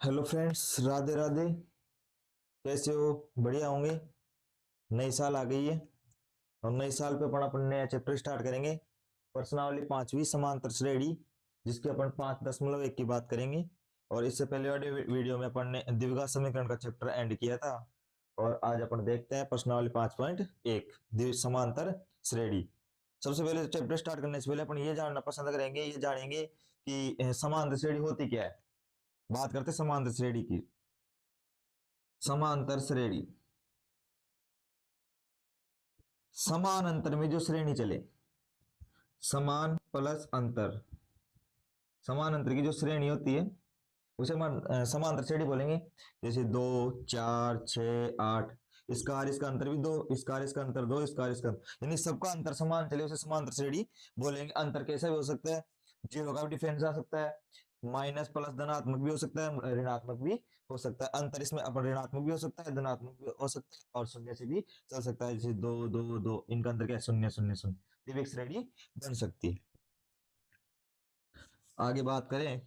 Hello friends, Radhe Radhe. कैसे हो? बढ़िया होंगे। नई साल आ गई है और नए साल पे अपन नया चैप्टर स्टार्ट करेंगे। प्रश्नावली पांचवी, समांतर श्रेणी, जिसके अपन 5.1 की बात करेंगे। और इससे पहले वाले वीडियो में अपन ने द्विघात समीकरण का चैप्टर एंड किया था। और आज अपन देखते हैं प्रश्नावली 5.1, समांतर श्रेणी। सबसे पहले चैप्टर स्टार्ट करने से पहले अपन ये जानना पसंद करेंगे, ये जानेंगे कि समांतर श्रेणी होती क्या है। बात करते हैं समांतर श्रेणी की। समांतर श्रेणी, समान अंतर में जो श्रेणी चले, समान प्लस अंतर, समान अंतर की जो श्रेणी होती है उसे हम समांतर श्रेणी बोलेंगे। जैसे 2, 4, 6, 8, इसका और इसका अंतर भी 2, इसका और इसका अंतर 2, इसका और इसका यानी सबका अंतर समान चले उसे समांतर श्रेणी बोलेंगे। अंतर कैसा भी हो सकता है, जीरो का भी डिफरेंस आ सकता है, माइनस प्लस धनात्मक भी हो सकता है, ऋणात्मक भी हो सकता है। अंतर इसमें अपन ऋणात्मक भी हो सकता है, धनात्मक भी हो सकता है और शून्य से भी चल सकता है। जैसे 2, 2, 2, इनका अंतर क्या है? शून्य, शून्य, शून्य। तो एक श्रेणी बन सकती है। आगे बात करें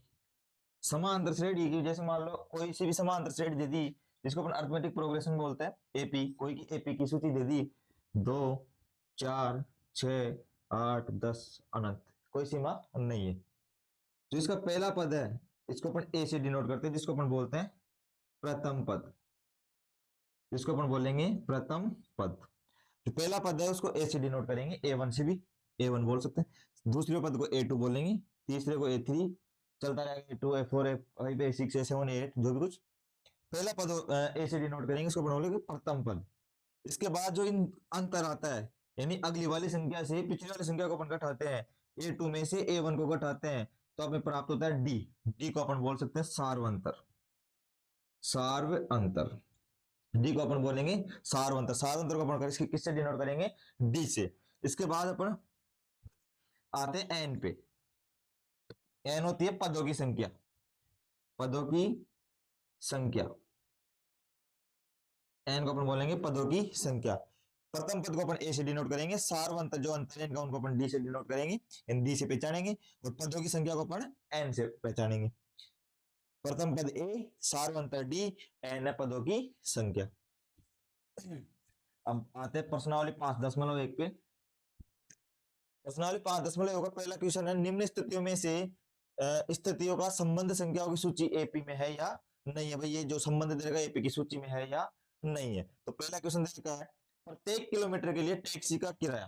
समांतर श्रेणी की। जैसे मान लो कोई सी भी समांतर श्रेणी दे दी, जिसको अपन अरिथमेटिक प्रोग्रेशन बोलते हैं, एपी, कोई की एपी की सूची दे दी, 2, 4, 6, 8, 10 अनंत, कोई सीमा नहीं है। जो इसका पहला पद है इसको अपन ए से डिनोट करते हैं, जिसको अपन बोलते हैं प्रथम पद, जिसको अपन बोलेंगे प्रथम पद। जो पहला पद है उसको ए से डिनोट करेंगे, ए वन से भी ए वन बोल सकते हैं। दूसरे पद को ए टू बोलेंगे, तीसरे को ए थ्री, चलता रहेगा A two, A four, A five, A six, A seven, A eight, जो भी कुछ। पहला पद ए से डिनोट करेंगे, इसको अपन बोलेंगे प्रथम पद। इसके बाद जो इन अंतर आता है, यानी अगली वाली संख्या से पिछली वाली संख्या को अपन घटाते हैं, ए टू में से ए वन को घटाते हैं, तो हमें प्राप्त होता है डी। डी को अपन बोल सकते हैं सार्व अंतर, सार्व अंतर। डी को अपन बोलेंगे सार्व अंतर। सार्व अंतर को अपन किससे डिनोट करेंगे? डी से। इसके बाद अपन आते हैं एन पे। एन होती है पदों की संख्या, पदों की संख्या। एन को अपन बोलेंगे पदों की संख्या। प्रथम पद को अपन ए से डिनोट करेंगे, सार्व अंतर जो अंतर है इनका उनको अपन डी से डिनोट करेंगे, इन डी से पहचानेंगे। और पदों की संख्या को अपन एन से पहचानेंगे। प्रथम पद ए, सार्व अंतर डी, एन है पदों की संख्या। अब आते हैं प्रश्नावली 5.1 पे। प्रश्नावली 5.1 का पहला क्वेश्चन है, निम्न स्थितियों में से स्थितियों का संबंध संख्याओं की सूची एपी में है या नहीं है। भाई ये जो संबंध देगा एपी की सूची में है या नहीं है। तो पहला क्वेश्चन देखा है, प्रत्येक किलोमीटर के लिए टैक्सी का किराया।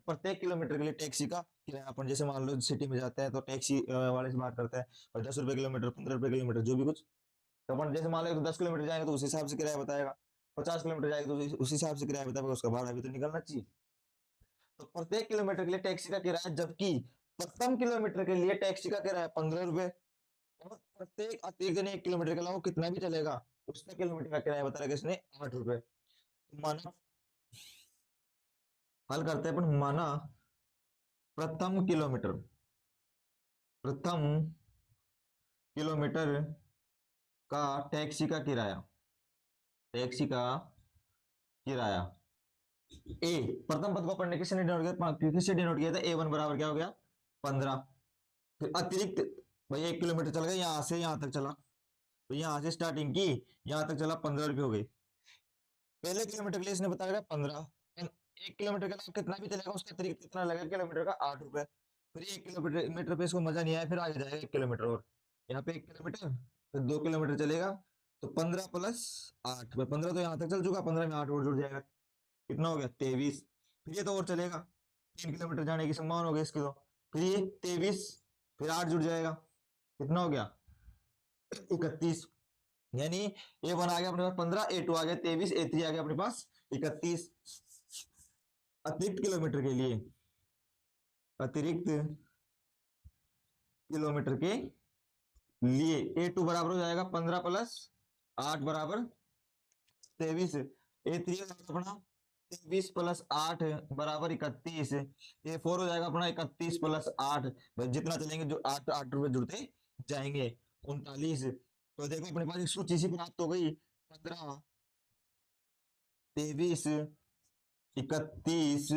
प्रत्येक किलोमीटर के लिए टैक्सी का किराया, अपन जैसे मान लो सिटी में जाते हैं तो टैक्सी वाले से बात करते हैं, और 10 रुपए किलोमीटर, 15 रुपए किलोमीटर, जो भी कुछ। तो अपन जैसे मान लो 10 किलोमीटर जाएंगे तो उस हिसाब से किराया बताएगा, 50 किलोमीटर जाएंगे तो उस हिसाब से किराया बताएगा, उसका भाड़ा भी तो निकलना चाहिए। तो प्रत्येक किलोमीटर के लिए टैक्सी का किराया, जबकि प्रथम किलोमीटर के लिए टैक्सी का किराया 15 रुपए, और प्रत्येक अतिरिक्त दिन 1 किलोमीटर के अलावा कितना भी चलेगा उसका किलोमीटर का किराया बताया किसने? 8 रुपए। तो माना, हल करते हैं अपन, माना प्रथम किलोमीटर, प्रथम किलोमीटर का टैक्सी का किराया, टैक्सी का किराया ए, प्रथम पद को पढ़ने किसने डिनोट किया? किससे डिनोट किया था? ए वन बराबर क्या हो गया? 15। फिर अतिरिक्त, भाई 1 किलोमीटर चल गया, यहां से यहां तक चला, तो यहां से स्टार्टिंग की, यहां तक चला, 15 रुपये हो गई। पहले किलोमीटर के लिए इसने बताया 15, 1 किलोमीटर के अलावा कितना भी चलेगा उसका अतिरिक्त कितना लगेगा किलोमीटर का? 8 रुपए। फिर 1 किलोमीटर पे इसको मजा नहीं आया, फिर आगे जाएगा 1 किलोमीटर और, यहाँ पे 1 किलोमीटर, फिर 2 किलोमीटर चलेगा, तो 15 + 8, 15 तो यहाँ तक चल चुका, 15 में 8 और जुड़ जाएगा, कितना हो गया? 23। फिर ये तो और चलेगा, 3 किलोमीटर जाने की संभावना हो गई इसकी, तो फिर ये 23, फिर 8 जुड़ जाएगा, कितना हो गया? 31। यानी ए वन आ गया अपने पास 15, ए टू आ गया 23, ए थ्री आ गया अपने पास 31। अतिरिक्त किलोमीटर के लिए, अतिरिक्त किलोमीटर के लिए ए टू बराबर हो जाएगा 15 + 8 बराबर 23। ए थ्री अपना 23 + 8 बराबर 31। ए फोर हो जाएगा अपना 31 + 8, जितना चलेंगे जो 8 8 रुपए जुड़ते जाएंगे, 39। तो देखो अपने पास एक सूची सी प्राप्त हो गई, 15, 23, 31,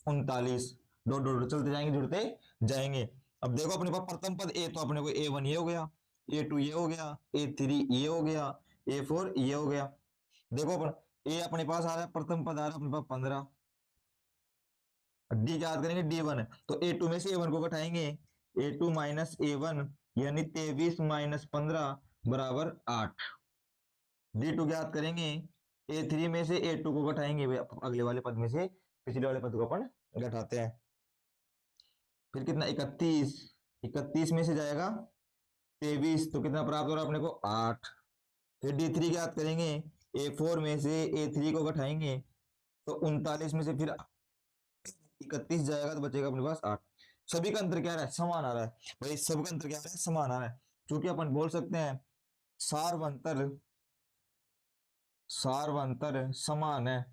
39, डॉट डॉट चलते जाएंगे, जुड़ते जाएंगे। अब देखो अपने पास प्रथम पद ए, तो अपने को ए वन ये हो गया, A2 ये हो गया, A3 ये हो गया, A4 ये हो गया। देखो अपन ए अपने पास आ रहा है, प्रथम पद आ रहा है अपने पास 15, डी याद करेंगे D1 तो A2 में से A1 को घटाएंगे, A2 माइनस A1 यानी 23 माइनस 15 बराबर 8। D2 याद करेंगे, A3 में से A2 को घटाएंगे, अगले वाले पद में से पिछले वाले पद को अपन घटाते हैं। फिर कितना 31, 31 में से जाएगा 23 तो कितना प्राप्त हो रहा है अपने को 8। फिर D3 याद करेंगे, A4 में से A3 को घटाएंगे तो 39 में से फिर 31 जाएगा तो बचेगा अपने पास 8। सभी का अंतर क्या आ रहा है, समान आ रहा है। भाई सबका अंतर क्या आ रहा है, समान आ रहा है। क्योंकि अपन बोल सकते हैं सार्वंतर, सार्वंतर समान है,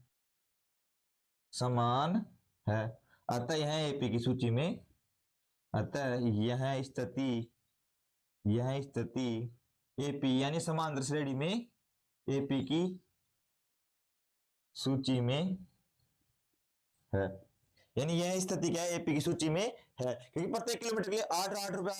समान है। अतः यह एपी की सूची में, अतः यह स्थिति एपी यानी समांतर श्रेणी में एपी की सूची में है। यानी यह स्थिति क्या है, एपी की सूची में है, क्योंकि प्रत्येक किलोमीटर के लिए 8 रुपए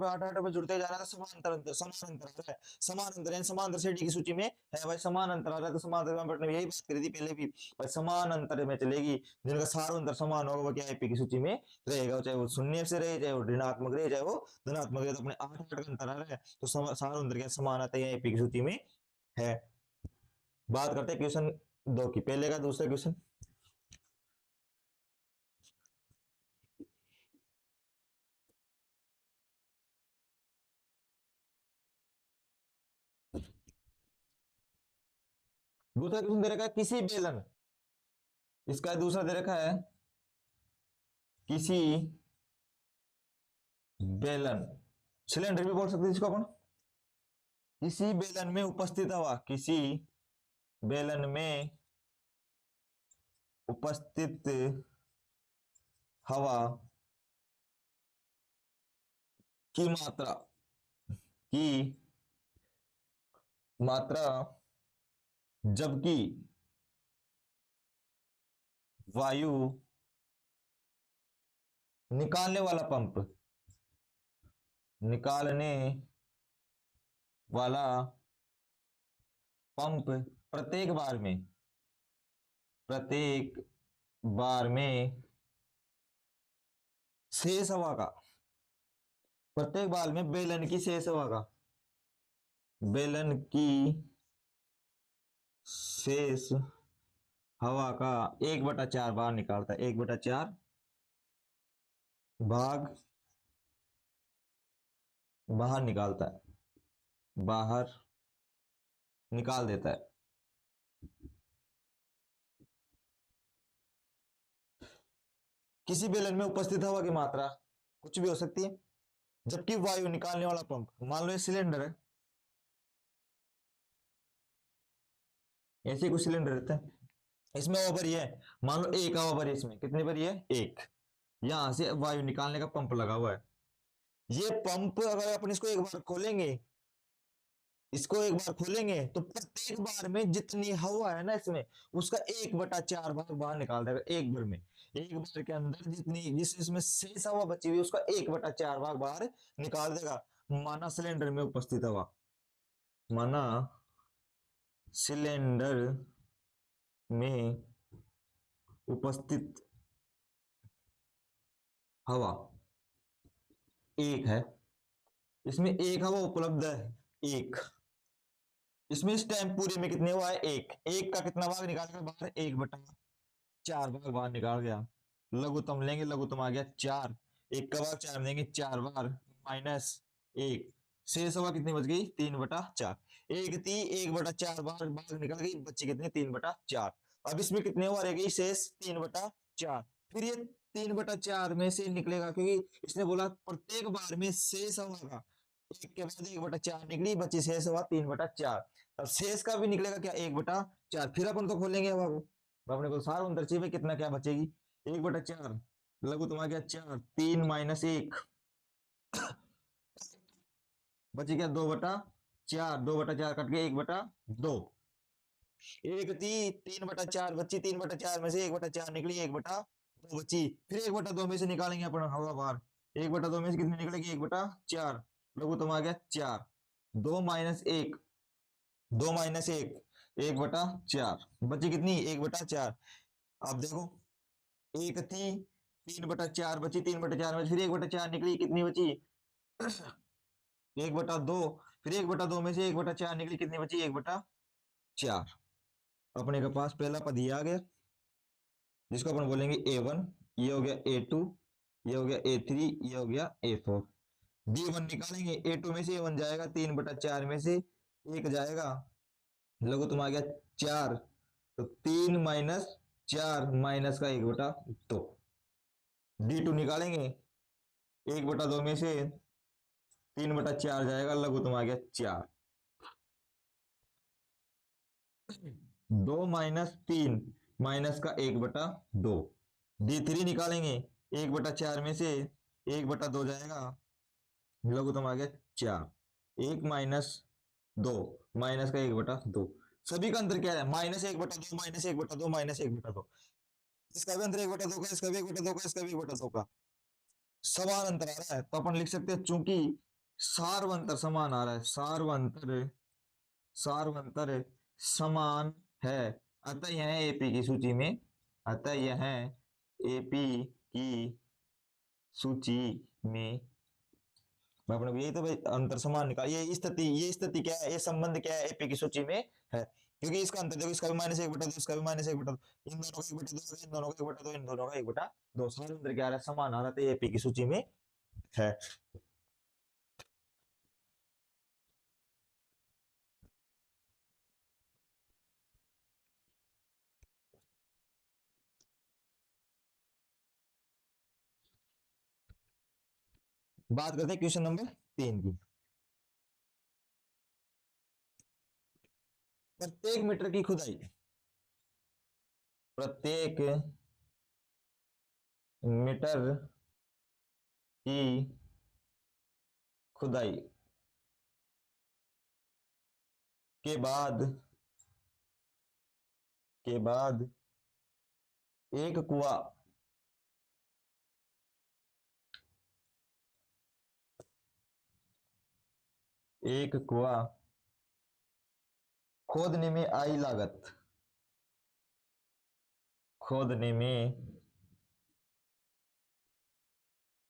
8 रुपए जुड़ते जा रहा है, समांतर समान अंतर आ रहा है, समान अंतर यानी समांतर श्रेणी की सूची में है। भाई समान अंतर आ रहा है तो समांतर में बढ़ने, यही बात करी थी पहले भी। भाई समान अंतर में चलेगी, जिनका सार अंतर समान होगा वो क्या एपी की सूची में रहेगा, चाहे वो शून्य से रहे, चाहे वो ऋणात्मक रहे, चाहे वो धनात्मक रहे। तो अपने 8 का अंतर आ रहा है तो सार अंतर क्या समान आता है, एपी की सूची में है। बात करते हैं क्वेश्चन 2 की, पहले का दूसरा क्वेश्चन। दूसरा क्वेश्चन दे रखा है किसी बेलन, इसका दूसरा दे रखा है किसी बेलन, सिलेंडर भी बोल सकते हैं इसको अपन। किसी बेलन में उपस्थित हवा, किसी बेलन में उपस्थित हवा की मात्रा, की मात्रा जबकि वायु निकालने वाला पंप, निकालने वाला पंप प्रत्येक बार में शेष हवा का, प्रत्येक बार में बेलन की शेष हवा का, बेलन की शेष हवा का 1/4 बाहर निकालता है, 1/4 भाग बाहर निकालता है, बाहर निकाल देता है। किसी बेलन में उपस्थित हवा की मात्रा कुछ भी हो सकती है, जबकि वायु निकालने वाला पंप, मान लो ये सिलेंडर है, ऐसे कुछ सिलेंडर रहता है, इसमें हवा भरी है, मान लो एक हवा भरी, इसमें कितनी भरी है, एक। यहां से वायु निकालने का पंप लगा हुआ है। ये पंप अगर अपन इसको एक बार खोलेंगे, इसको एक बार खोलेंगे तो प्रत्येक बार में जितनी हवा है ना इसमें, उसका 1/4 भाग बाहर निकाल देगा एक बार में। एक बार के अंदर जितनी, जिस इसमें शेष हवा बची हुई उसका 1/4 भाग बाहर निकाल देगा। माना सिलेंडर में उपस्थित हवा, माना सिलेंडर में उपस्थित हवा एक है, इसमें एक हवा उपलब्ध है, एक। इसमें इस टाइम पूरे में कितने हुआ है, एक। एक का कितना भाग निकाल कर बाहर, 1/4 भाग बाहर निकाल गया। लघुत्तम लेंगे, लघुत्तम आ गया 4, एक का भाग 4 में देंगे, 4 बार माइनस 1, शेष हवा कितनी बच गई, 3/4। एक थी, 1/4 बार भाग निकल गई, बच्चे कितने, 3/4। अब इसमें कितने हुआ रह गई शेष, 3/4। फिर ये 3/4 में से निकलेगा, क्योंकि इसने बोला प्रत्येक बार में शेष हवा का, एक के बाद 1/4 निकली, बची शेष हवा 3/4। अब शेष का भी निकलेगा क्या, 1/4। फिर अपन तो खोलेंगे हवा को, तो अपने को सार अंतर चाहिए, कितना क्या बचेगी, 1/4, लघु तुम आ गया 4, 3 माइनस 1 बची क्या, 2/4, 2/4 कट के 1/2। एक थी, 3/4 बची, 3/4 में से 1/4 निकली, 1/2 बची। फिर 1/2 में से निकालेंगे अपन हवा बाहर, 1/2 में से कितनी निकलेगी, 1/4, लघु तुम आ गया 4। 2 - 1, 2 - 1, 1/4 बची कितनी, 1/4। अब देखो, एक थी, 3/4 बची, 3/4 में फिर 1/4 निकली, कितनी बची 1/2, फिर 1/2 में से 1/4 निकली, कितनी बची 1/4। अपने के पास पहला पद ये आ गया, जिसको अपन बोलेंगे A1, ये हो गया A2, ये हो गया A3, ये हो गया A4। B1 निकालेंगे, A2 में से A1 जाएगा, 3/4 में से 1 जाएगा, लघुत्तम आ गया 4, तो 3 - 4 माइनस का 1/2। D2 निकालेंगे, 1/2 में से 3/4 जाएगा, लघुत्तम आ गया 4। 2 - 3 माइनस का 1/2। D3 निकालेंगे, 1/4 में से 1/2 जाएगा, लघुत्तम आ गया 4। 1 - 2 माइनस का 1/2। सभी का अंतर क्या है, -1/2, -1/2, -1/2। इसका भी अंतर 1/2 का, इसका भी 1/2 का, इसका भी 1/2 का, समान अंतर आ रहा है, तो अपन लिख सकते हैं चूंकि सार्वंतर समान आ रहा है, सार्वंतर समान है, अतः यह एपी की सूची में, अतः यह एपी की सूची में, अपने को यही तो भाई अंतर समान निकाल, ये स्थिति क्या है, ये संबंध क्या है, एपी की सूची में है, क्योंकि इसका अंतर देखो, इसका भी -1/2, इसका भी -1/2, इन दोनों का 1/2, इन दोनों का 1/2, इन दोनों का 1/2, सारे अंतर क्या आ रहा है, समान आ रहा है, तो एपी की सूची में है। बात करते हैं क्वेश्चन नंबर 3 की। प्रत्येक मीटर की खुदाई, प्रत्येक मीटर की खुदाई के बाद एक कुआं खोदने में आई लागत, खोदने में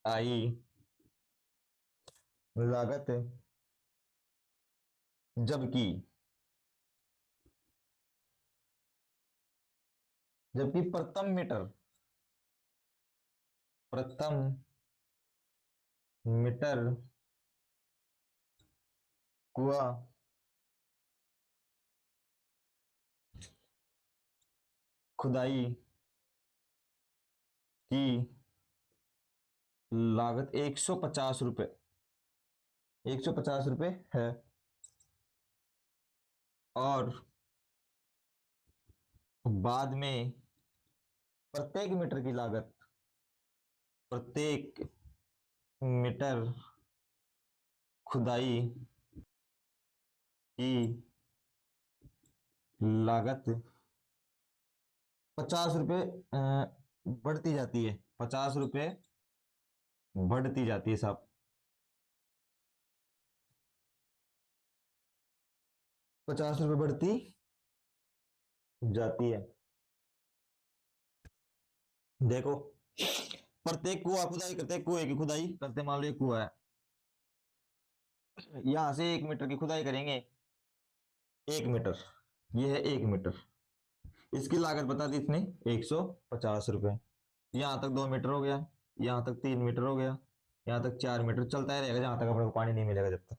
आई लागत, जबकि जबकि प्रथम मीटर कुआं खुदाई की लागत 150 रुपये, 150 रुपये है, और बाद में प्रत्येक मीटर की लागत, प्रत्येक मीटर खुदाई की लागत 50 रुपये बढ़ती जाती है, 50 रुपये बढ़ती जाती है साहब, 50 रुपये बढ़ती जाती है। देखो, प्रत्येक कुआं खुदाई करते, कुएं की खुदाई करते, मान लो ये कुआं है, यहां से 1 मीटर की खुदाई करेंगे, 1 मीटर, ये है 1 मीटर, इसकी लागत बता दी इसने 150 रुपये। यहाँ तक 2 मीटर हो गया, यहाँ तक 3 मीटर हो गया, यहाँ तक 4 मीटर, चलता ही रहेगा जहां तक अपने को पानी नहीं मिलेगा जब तक।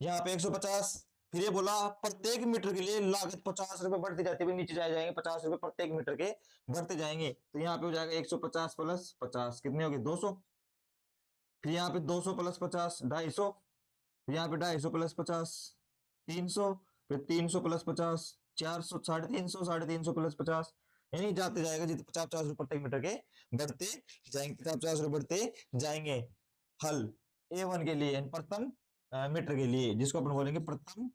यहाँ पे 150, फिर ये बोला प्रत्येक मीटर के लिए लागत 50 रुपये बढ़ती जाती है, नीचे जाएंगे 50 रुपये प्रत्येक मीटर के बढ़ते जाएंगे, तो यहाँ पे हो जाएगा 150 + 50 कितने हो गए 200, फिर यहाँ पे 200 + 50 250, फिर यहाँ पे 250 + 50 300, फिर 300 + 50 400, 350, 350 + 50, यानी जाते जाएगा जितने 50-50 रुपये प्रत्येक मीटर के बढ़ते जाएंगे, 50-50 रुपये बढ़ते जाएंगे। हल A1 के लिए, प्रथम मीटर के लिए, जिसको अपन बोलेंगे प्रथम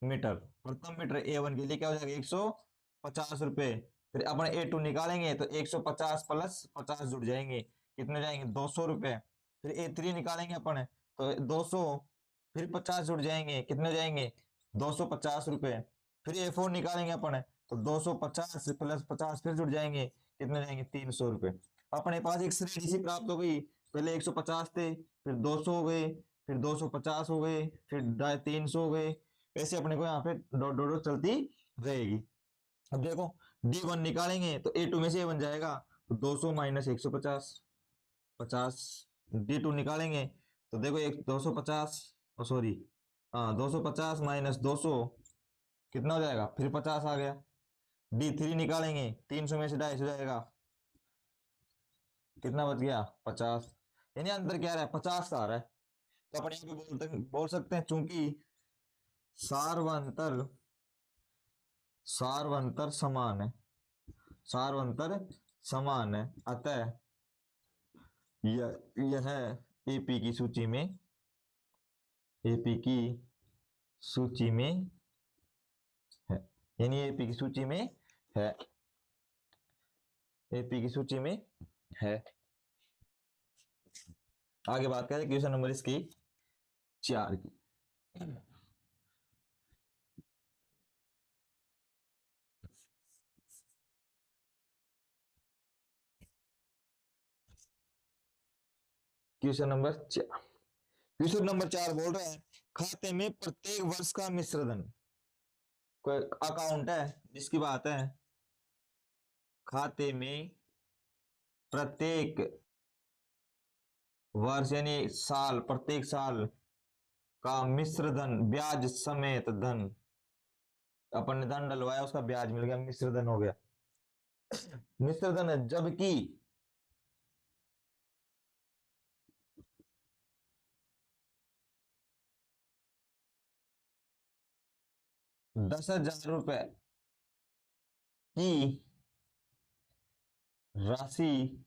मीटर A1 के लिए क्या हो जाएगा 150 रुपये। फिर अपन A2 निकालेंगे तो 150 + 50 जुड़ जाएंगे, कितने जाएंगे 200 रुपये। फिर A3 निकालेंगे अपन तो 200 फिर 50 जुड़ जाएंगे, कितने हो जाएंगे 250 रुपए। फिर A4 निकालेंगे अपन, तो 250 प्लस 50 फिर जुड़ जाएंगे, कितने हो जाएंगे 300 रुपए। अपने पास एक श्रेणी सी प्राप्त हो गई। पहले 150 थे, फिर 200 हो गए, फिर 250 हो गए, फिर 300 हो गए। ऐसे अपने को यहाँ पे डॉट डॉट डॉट चलती रहेगी। अब देखो D1 निकालेंगे तो A2 में से A बन जाएगा, तो 200 माइनस 150, 50। D2 निकालेंगे तो देखो एक 250, सॉरी, हाँ 250 माइनस 200 कितना हो जाएगा, फिर 50 आ गया। D3 निकालेंगे, 300 में से 250 हो जाएगा, कितना बच गया 50। यानी अंतर क्या रहा है, 50 का आ रहा है। तो अपन यहाँ पे बोल सकते हैं चूंकि सार्वंतर सार्वंतर समान है, सार्वंतर समान है, अतः यह एपी की सूची में, एपी की सूची में है। यानी एपी की सूची में है, एपी की सूची में है। आगे बात करें क्वेश्चन नंबर इसकी 4 की। क्वेश्चन नंबर 4, क्वेश्चन नंबर 4 बोल रहा है खाते में प्रत्येक वर्ष का मिश्र धन। कोई अकाउंट है जिसकी बात है, खाते में प्रत्येक वर्ष यानी साल, प्रत्येक साल का मिश्र धन, ब्याज समेत धन, अपन ने धन डलवाया उसका ब्याज मिल गया, मिश्र धन हो गया। मिश्र धन है जबकि 10,000 रुपए की राशि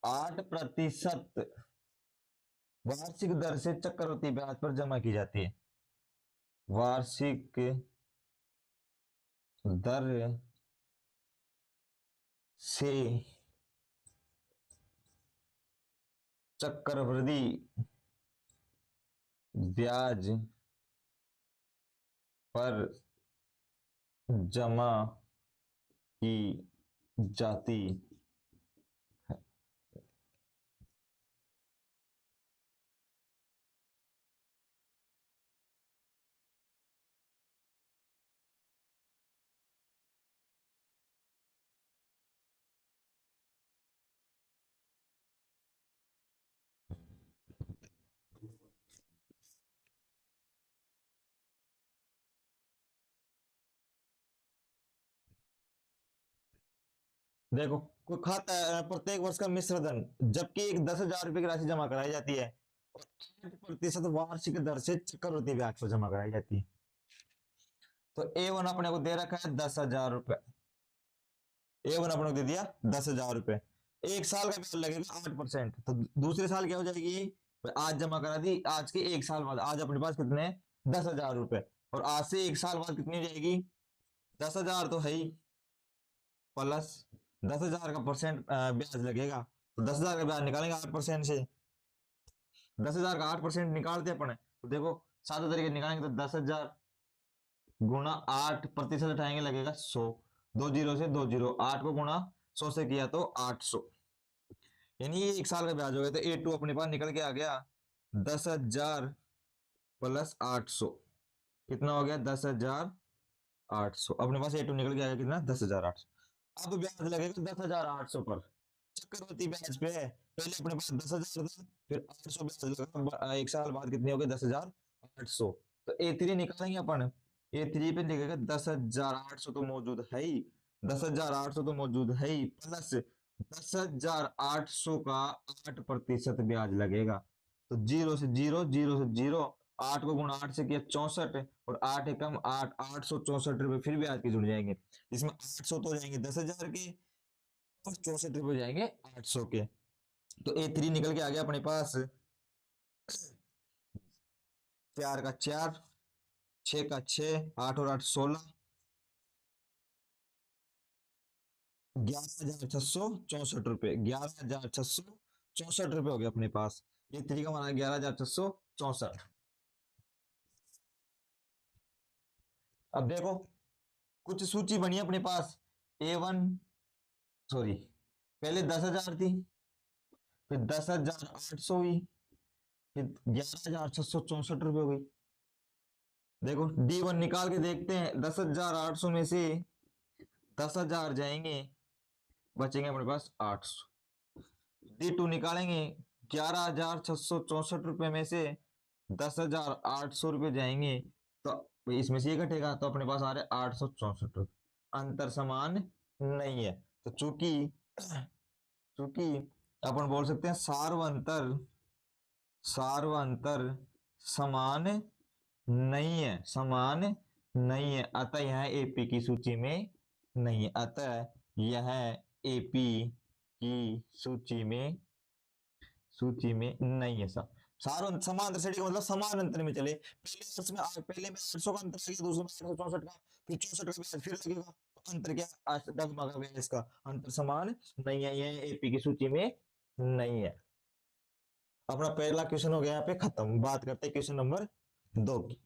8% वार्षिक दर से चक्रवृद्धि ब्याज पर जमा की जाती है। वार्षिक दर से चक्रवृद्धि ब्याज पर जमा की जाती है। देखो कोई खाता है प्रत्येक वर्ष का मिश्र धन, जबकि एक 10,000 रुपए की राशि जमा कराई जाती है और 8% वार्षिक दर से चक्रवृद्धि ब्याज पर जमा कराई जाती है। तो A1 अपने को दे रखा है 10,000 रुपए, A1 अपने को दे दिया 10,000 रुपए, एक साल का ब्याज लगेगा 8%। तो दूसरे साल क्या हो जाएगी, आज जमा करा दी, आज के एक साल बाद आज अपने पास कितने 10,000 रुपए, और आज से एक साल बाद कितनी हो जाएगी 10,000 तो है ही, प्लस 10,000 का परसेंट ब्याज लगेगा। तो 10,000 का ब्याज निकालेंगे 8% से, 10,000 का 8% निकालते अपन, तो देखो सादे तरीके निकालेंगे तो 10,000 गुणा 8% उठाएंगे लगेगा 100, 2 जीरो से 2 जीरो, 8 को गुणा 100 से किया तो 800, यानी ये एक साल का ब्याज हो गया। तो A2 अपने पास निकल के आ गया 10,000 प्लस 800, कितना हो गया 10,800। अपने पास A2 निकल के आ गया कितना 10,800। अब ब्याज लगेगा 10,800 पर, चक्रवृद्धि ब्याज पे है, पहले अपने पास 10,000 था, फिर 800 ब्याज लगा, एक साल बाद कितनी हो गई 10,800। तो A3 निकालेंगे अपन, A3 पे लिखेगा 10,800 तो मौजूद है ही, 10,800 तो मौजूद है ही, प्लस 10,800 का 8% ब्याज लगेगा। तो जीरो से जीरो, जीरो से जीरो, 8 को गुणा 8 से किया 64, और 8 एकम 8, 864 रुपए फिर ब्याज के जुड़ जाएंगे, इसमें 800 तो हो जाएंगे 10,000 के, और 64 रुपए जाएंगे 800 के। तो A3 निकल के आ गया अपने पास 4 का 4, 6 का 6, 8 और 8 16, 11,664 रुपए, 11,664 रुपए हो गया अपने पास। A3 का माना 11,664। अब देखो कुछ सूची बनी अपने पास। A1, सॉरी, पहले 10,000 थी, फिर 10,800 हुई, फिर 11,664 रुपये हो गई। देखो D1 निकाल के देखते हैं, 10,800 में से 10,000 जाएंगे, बचेंगे अपने पास 800। D2 निकालेंगे, 11,664 रुपये में से 10,800 रुपये जाएंगे, तो इसमें से ये घटेगा, तो अपने पास आ रहे 864 रुपये। अंतर समान नहीं है। तो चूंकि चूंकि अपन बोल सकते हैं सार्वंतर समान नहीं है, समान नहीं है, अतः यह एपी की सूची में नहीं है, अतः यह एपी की सूची में नहीं है। सब सारो समांतर श्रेणी का मतलब समान अंतर में चले। पहले में 800 का अंतर लगेगा, दूसरे में 864 का, फिर 64 का फिर लगेगा, तो अंतर क्या डगमगा गया, इसका अंतर समान नहीं है, यह एपी की सूची में नहीं है। अपना पहला क्वेश्चन हो गया यहाँ पे खत्म। बात करते हैं क्वेश्चन नंबर 2 की।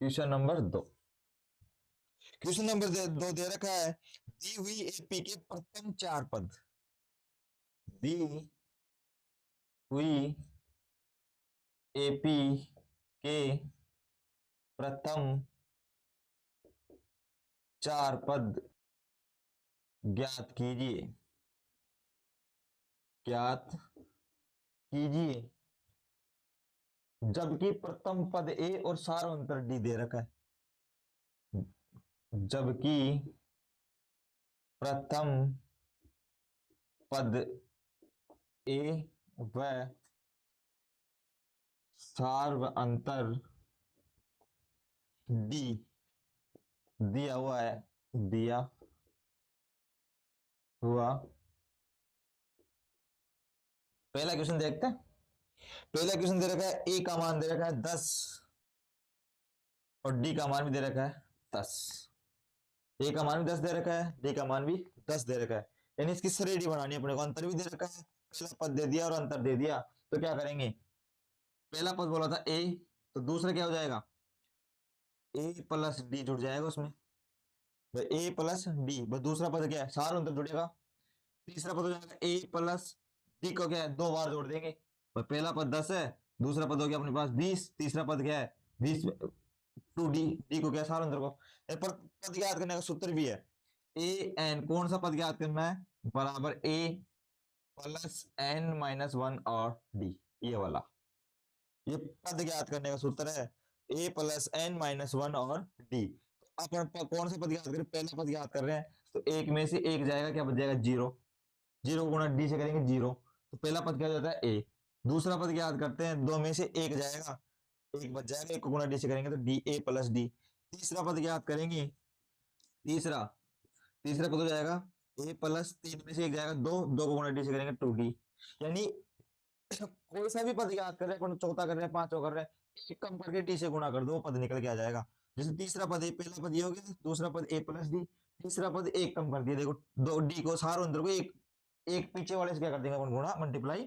Question number 2। क्वेश्चन नंबर 2 दे रखा है, दी हुई एपी के प्रथम 4 पद, दी हुई एपी के प्रथम 4 पद ज्ञात कीजिए, ज्ञात कीजिए, जबकि प्रथम पद ए और सार्वंतर डी दे रखा है, जबकि प्रथम पद ए व सार्वंतर डी दिया हुआ है, दिया हुआ। पहला क्वेश्चन देखते हैं। पहला क्वेश्चन दे रखा है, ए का मान दे रखा है 10 और डी का मान भी दे रखा है 10। ए का मान भी 10 दे रखा है, डी का मान भी 10 दे रखा है, यानी इसकी श्रेणी बनानी है अपने को। अंतर भी दे रखा है, पहला पद दे दिया और अंतर दे दिया, तो क्या करेंगे, पहला पद बोला था ए, तो दूसरा क्या हो जाएगा, ए प्लस डी जुड़ जाएगा उसमें, ए प्लस डी, बस दूसरा पद क्या है, सार अंतर जुड़ेगा। तीसरा पद हो जाएगा ए प्लस डी को क्या है 2 बार जोड़ देंगे, पर पहला पद 10 है, दूसरा पद हो गया अपने पास 20, तीसरा पद क्या है 20, टू डी, डी को क्या सार अंतर को। पर पद याद करने का सूत्र भी है, ए एन, कौन सा पद याद करना है, बराबर ए प्लस एन माइनस 1 और डी, ये वाला, ये पद याद करने का सूत्र है, ए प्लस एन माइनस 1 और डी। अपन कौन सा पद याद करें, पहला पद याद कर रहे हैं, तो एक में से एक जाएगा, क्या बच जाएगा 0, 0 गुणा डी से करेंगे 0, तो पहला पद क्या हो जाता है ए। दूसरा पद याद करते हैं, 2 में से एक जाएगा, एक बच जाएगा, एक को गुणा डी से करेंगे तो डी ए प्लस डी। तीसरा पद याद करेंगे, तीसरा तीसरा पद हो जाएगा ए प्लस 3 में से एक जाएगा 2, 2 को गुणा डी से करेंगे 2d। यानी कोई सा भी पद याद कर रहे हैं, चौथा कर रहे हैं, पांचवा कर रहे हैं, एक कम करके टी से गुणा कर दो, पद निकल के आ जाएगा। जैसे तीसरा पद ए, पहला पद ये हो गया, दूसरा पद ए प्लस डी, तीसरा पद एक कम कर दिया, देखो 2d को सारो अंदर को एक एक पीछे वाले से क्या कर देंगे अपन, गुणा मल्टीप्लाई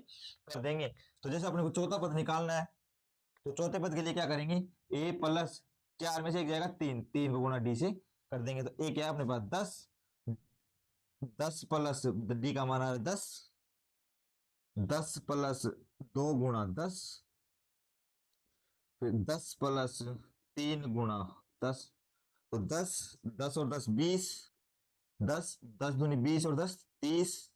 कर देंगे। तो जैसे अपने को चौथा पद निकालना है, तो चौथे पद के लिए क्या करेंगे, ए प्लस 4 में से एक जाएगा 3, 3 को गुणा डी से कर देंगे, तो ए क्या है अपने पास 10, 10 प्लस डी का मान आ रहा है 10, 10 प्लस 2 गुणा 10, फिर 10 प्लस 3 गुणा 10, तो 10, 10 और 10 20, 10, 10 दूनी 20 और 10 30,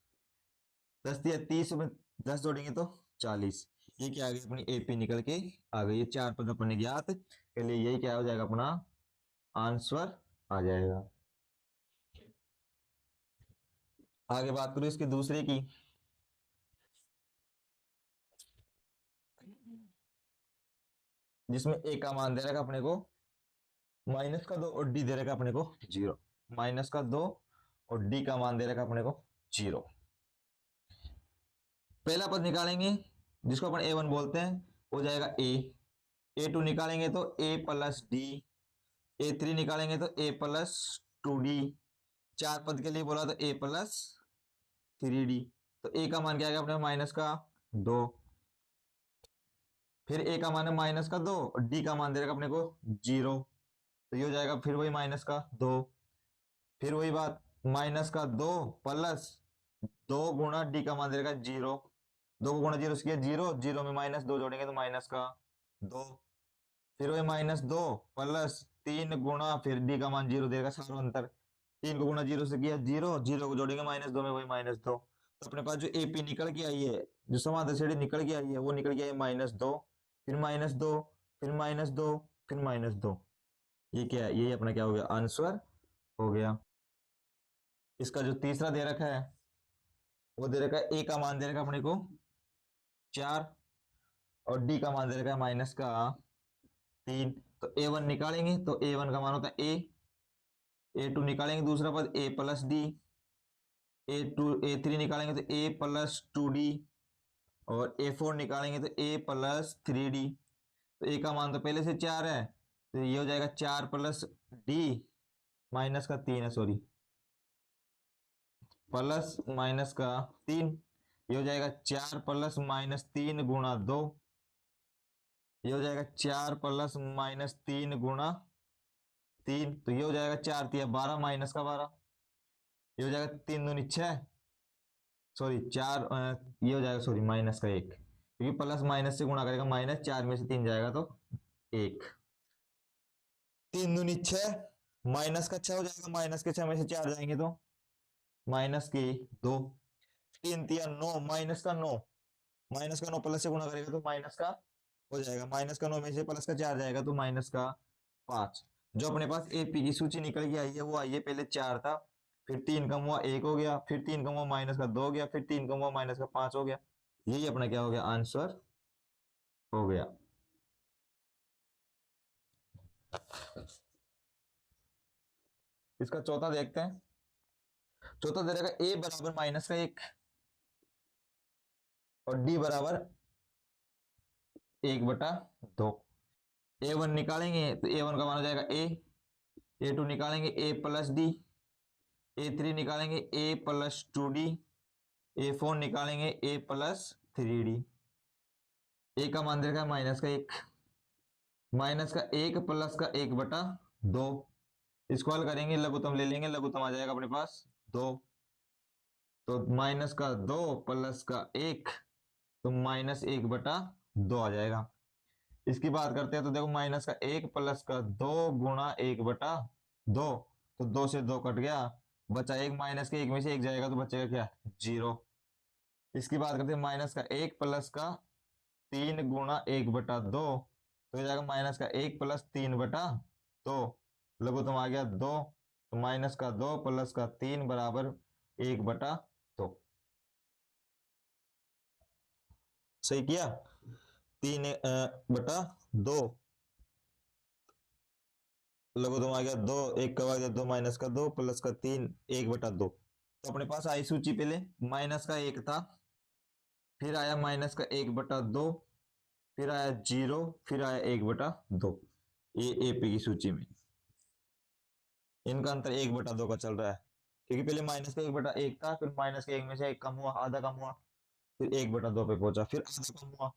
10 दिया 30 में 10 जोड़ेंगे तो 40। ये क्या आ गई अपनी एपी निकल के आ गई, ये 4 पद अपने ज्ञात के लिए यही क्या हो जाएगा, अपना आंसर आ जाएगा। आगे बात करूं इसके दूसरे की, जिसमें ए का मान दे रखा अपने को -2 और डी दे रखा अपने को 0, -2 और डी का मान दे रखा अपने को 0। पहला पद निकालेंगे जिसको अपन ए वन बोलते हैं, हो जाएगा ए टू निकालेंगे तो ए प्लस डी, ए थ्री निकालेंगे तो ए प्लस टू डी, चार पद के लिए बोला तो ए प्लस थ्री डी। तो ए का मान क्या आएगा अपने माइनस का 2, फिर ए का मान है माइनस का 2 और डी का मान दे रखा अपने को 0, तो ये हो जाएगा फिर वही माइनस का 2, फिर वही बात माइनस का 2 प्लस 2 गुणा डी का मान दे रखा 0, 2 को गुणा 0 से किया 0, 0 में माइनस 2 जोड़ेंगे तो माइनस का 2, फिर वही माइनस 2 प्लस 3 गुणा फिर डी का मान 0 देगा सारा अंतर, 3 को गुणा 0 से किया 0, 0 को जोड़ेंगे माइनस 2 में वही माइनस 2, तो अपने पास जो एपी निकल के आई है, जो समांतर श्रेणी निकल के आई है वो निकल के आई माइनस 2, फिर माइनस 2, फिर माइनस 2, फिर माइनस 2। ये क्या है, ये अपना क्या हो गया, आंसर हो गया। इसका जो तीसरा दे रखा है वो दे रखा है ए का मान दे रखा है अपने को 4 और डी का मान दे रखा है माइनस का 3, तो ए वन निकालेंगे तो ए वन का मान होता है ए टू निकालेंगे दूसरा पद ए प्लस डी, ए थ्री निकालेंगे तो ए प्लस टू डी और ए फोर निकालेंगे तो ए प्लस थ्री डी। तो ए का मान तो पहले से 4 है तो ये हो जाएगा 4 प्लस डी माइनस का 3 है, सॉरी प्लस माइनस का 3, ये हो जाएगा 4 प्लस माइनस 3 गुणा 2, ये हो जाएगा 4 प्लस माइनस 3 गुणा 3, तो ये हो जाएगा 4 तिया 12 माइनस का 12, ये हो जाएगा 3 दूनी 6, सॉरी 4, ये हो जाएगा सॉरी माइनस का 1, क्योंकि प्लस माइनस से गुणा करेगा माइनस, 4 में से 3 जाएगा तो 1, 3 दूनी 6 माइनस का 6 हो जाएगा, माइनस के 6 में से 4 जाएंगे तो माइनस के 2, 3 तिया 9 माइनस का 9, माइनस का 9 प्लस से गुणा करेगा तो माइनस का हो जाएगा, माइनस का 9 में से प्लस का 4 जाएगा तो माइनस का 5। जो अपने पास एपी की सूची निकल के आई है वो आई है, पहले 4 था, फिर 3 कम हुआ 1 हो गया, फिर 3 कम हुआ माइनस का 2 हो गया, फिर 3 कम हुआ माइनस का 5 हो गया, यही अपना क्या हो गया, आंसर हो गया। इसका चौथा देखते हैं। चौथा दे रहेगा ए बराबर माइनस का 1 और डी बराबर 1/2। ए वन निकालेंगे तो ए वन का मान हो जाएगा ए टू निकालेंगे ए प्लस डी, ए थ्री निकालेंगे ए प्लस टू डी, ए फोर निकालेंगे ए प्लस थ्री डी। ए का मान देखा माइनस का 1, माइनस का 1 प्लस का 1/2, इसको हल करेंगे लघुत्तम ले लेंगे, लघुत्तम आ जाएगा अपने पास 2, तो माइनस का 2 प्लस का 1 तो माइनस 1/2 आ जाएगा। इसकी बात करते हैं तो देखो माइनस का 1 प्लस का 2 गुणा 1/2, तो 2 से 2 कट गया, बचा 1, माइनस के 1 में से 1 जाएगा तो बचेगा क्या 0। इसकी बात करते हैं माइनस का 1 प्लस का 3 गुणा 1/2, तो हो जाएगा माइनस का 1 प्लस 3/2, लघुत्तम आ गया 2, तो माइनस का 2 प्लस का 3 बराबर 1/2। सही किया, 3/2, लघुत्तम आ गया 2, 1 का आ गया 2 माइनस का 2 प्लस का 3 1/2। तो अपने पास आई सूची पहले माइनस का 1 था, फिर आया माइनस का 1/2, फिर आया 0, फिर आया 1/2। ये एपी की सूची में इनका अंतर 1/2 का चल रहा है, क्योंकि पहले माइनस का 1/1 था, फिर माइनस के 1 में से 1 कम हुआ, आधा कम हुआ, फिर 1/2 पे पहुंचा, फिर आधा कम हुआ,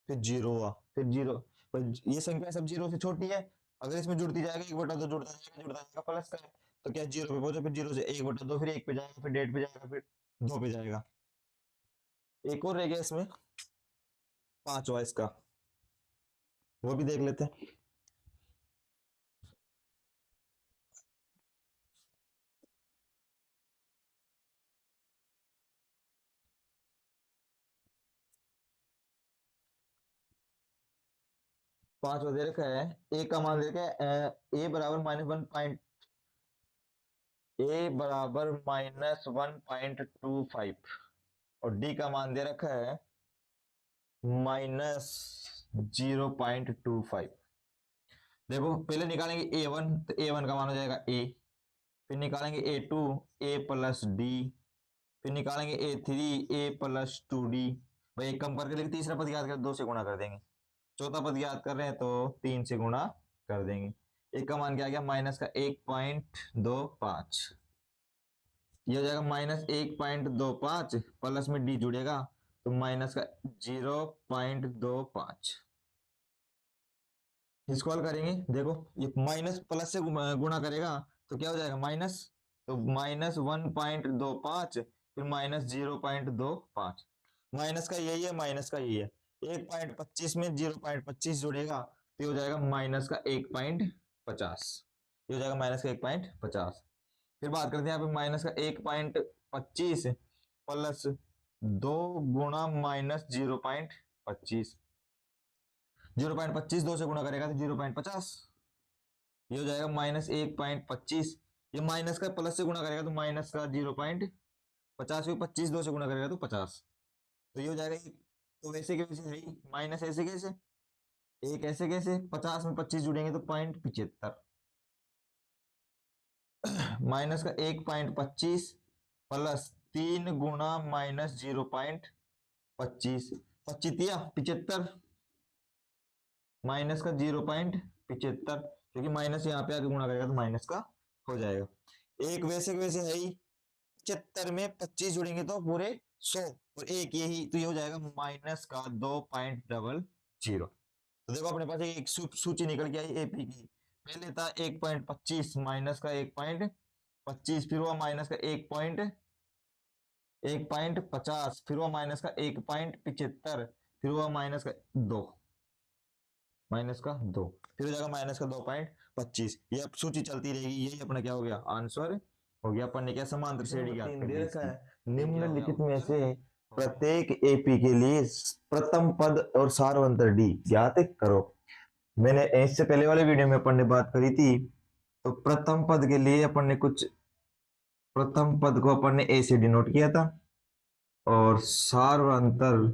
फिर 0 हुआ, फिर 0, पर ये संख्या सब 0 से छोटी है, अगर इसमें जुड़ती जाएगा 1/2 जुड़ता जाएगा प्लस का है, तो क्या 0 पे पहुंचा, फिर 0 से 1/2, फिर 1 पे जाएगा, फिर 1.5 पे जाएगा, फिर 2 पे जाएगा। एक और रह गया इसमें 5वां इसका, वो भी देख लेते हैं। पांचवा दे रखा है, ए का मान दे रखा है ए बराबर -1.25 और डी का मान दे रखा है -0.25। देखो पहले निकालेंगे ए वन, तो ए वन का मान हो जाएगा ए, फिर निकालेंगे ए टू ए प्लस डी, फिर निकालेंगे A3A+2D। भाई एक कम करके, लेकिन तीसरा पद याद कर 2 से गुणा कर देंगे। चौथा पद याद कर रहे हैं तो 3 से गुणा कर देंगे। एक का मान क्या आ गया, माइनस का 1.25। ये हो जाएगा -1.25, प्लस में डी जुड़ेगा तो माइनस का 0.25। इसको हल करेंगे, देखो ये माइनस प्लस से गुणा करेगा तो क्या हो जाएगा माइनस, तो -1.25, फिर -0.25। माइनस का यही है, माइनस का यही है। 1.25 में 0.25 जुड़ेगा तो ये हो जाएगा माइनस का 1.50। ये हो जाएगा माइनस का 1.50। फिर बात करते हैं यहाँ पे माइनस का 1.25 प्लस 2 गुणा -0.25। 0.25 2 से गुणा करेगा तो 0.50। ये हो जाएगा -1.25। ये माइनस का प्लस से गुणा करेगा तो माइनस का 0.50, 25 2 से गुणा करेगा तो 50। तो ये हो जाएगा तो वैसे के वैसे है ही, माइनस ऐसे कैसे, एक ऐसे कैसे, 50 में 25 जुड़ेंगे तो 0.75। माइनस का 1.25 प्लस 3 गुणा -0.25, 25 माइनस का 0.75, क्योंकि माइनस यहाँ पे आके गुणा करेगा तो माइनस का हो जाएगा। एक वैसे वैसे है ही, 75 में 25 जुड़ेंगे तो पूरे 100, और एक यही तो ये हो जाएगा माइनस का 2.00। तो देखो अपने पास एक सूची निकल के आई एपी की। पहले था 1.25 माइनस का 1.25, फिर हुआ माइनस का 1.50, फिर हुआ माइनस का 1.75, फिर हुआ माइनस का 2, फिर हो जाएगा माइनस का 2.25। ये अब सूची चलती रहेगी। यही अपना क्या हो गया, आंसर हो गया। अपन ने क्या समांतर श्रेणी ज्ञात कर दी इसकी। निम्नलिखित में से प्रत्येक एपी के लिए प्रथम पद और सारवंतर डी ज्ञात करो। मैंने इससे पहले वाले वीडियो में अपन ने बात करी थी, तो प्रथम पद के लिए अपन ने कुछ, प्रथम पद को अपन ने ए से डिनोट किया था, और सारवंतर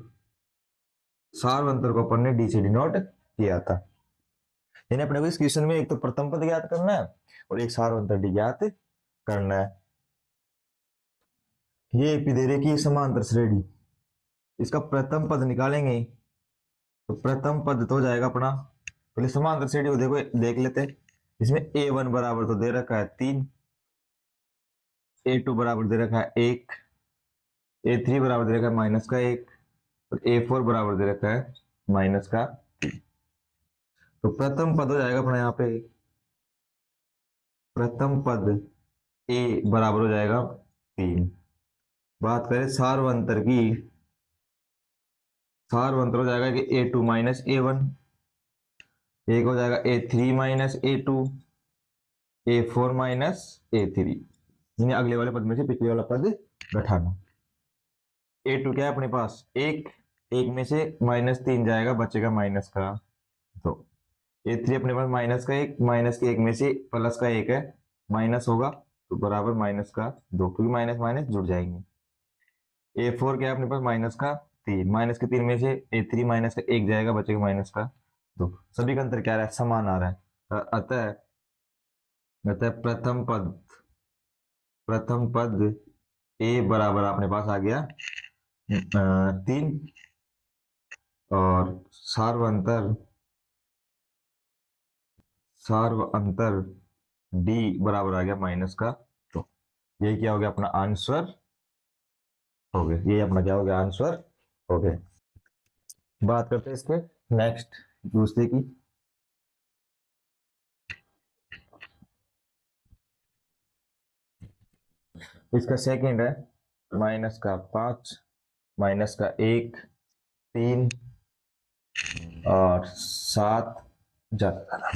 सारवंतर को अपन ने डी से डिनोट किया था। यानी अपने को इस क्वेश्चन में एक तो प्रथम पद ज्ञात करना है और एक सारवंतर डी ज्ञात करना है। ये एपी दे रही की समांतर श्रेणी, इसका प्रथम पद निकालेंगे तो प्रथम पद तो हो जाएगा अपना, पहले समांतर श्रेणी को देखो देख लेते हैं। इसमें A1 बराबर तो दे रखा है 3, A2 बराबर दे रखा है 1, A3 बराबर दे रखा है माइनस का 1, और A4 बराबर दे रखा है माइनस का 3। तो प्रथम पद हो जाएगा अपना यहाँ पे, प्रथम पद A बराबर हो जाएगा 3। बात करें सारवंतर की, सारवंतर हो जाएगा कि A2 माइनस A1, एक हो जाएगा A3 minus A2, A4 minus A3। यानी अगले वाले पद में से पिछले वाला पद घटाना। A2 क्या है अपने पास, एक में से -3 जाएगा, बचेगा माइनस का 2। A3 अपने पास माइनस का 1, माइनस के 1 में से प्लस का 1 है, माइनस होगा तो बराबर माइनस का 2, क्योंकि माइनस माइनस जुड़ जाएंगे। A4 क्या है अपने पास माइनस का 3, माइनस के 3 में से A3 माइनस का 1 जाएगा, बचेगा माइनस का 2। सभी का अंतर क्या आ रहा है, समान आ रहा है। अतः अतः प्रथम पद A बराबर अपने पास आ गया 3, और सार्वंतर D बराबर आ गया माइनस का 2। ये क्या हो गया अपना आंसर हो गया, ये अपना क्या हो गया आंसर हो गया। बात करते हैं इसके नेक्स्ट दूसरे की। इसका सेकंड है -5, -1, 3 और 7 ज्यादा।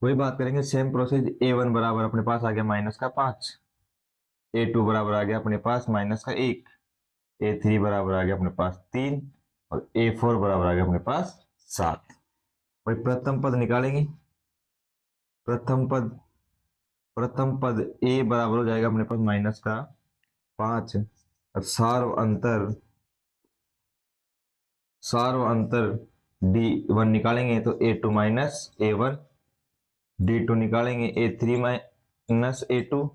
वही बात करेंगे, सेम प्रोसेस। A1 बराबर अपने पास आ गया -5, A2 बराबर आ गया अपने पास -1, A3 बराबर आ गया अपने पास 3, और A4 बराबर आ गया अपने पास 7। वही प्रथम पद निकालेंगे। प्रथम पद A बराबर हो जाएगा अपने पास -5, और सार्व अंतर D1 निकालेंगे तो A2 माइनस A1, D2 निकालेंगे A3 माइनस A2,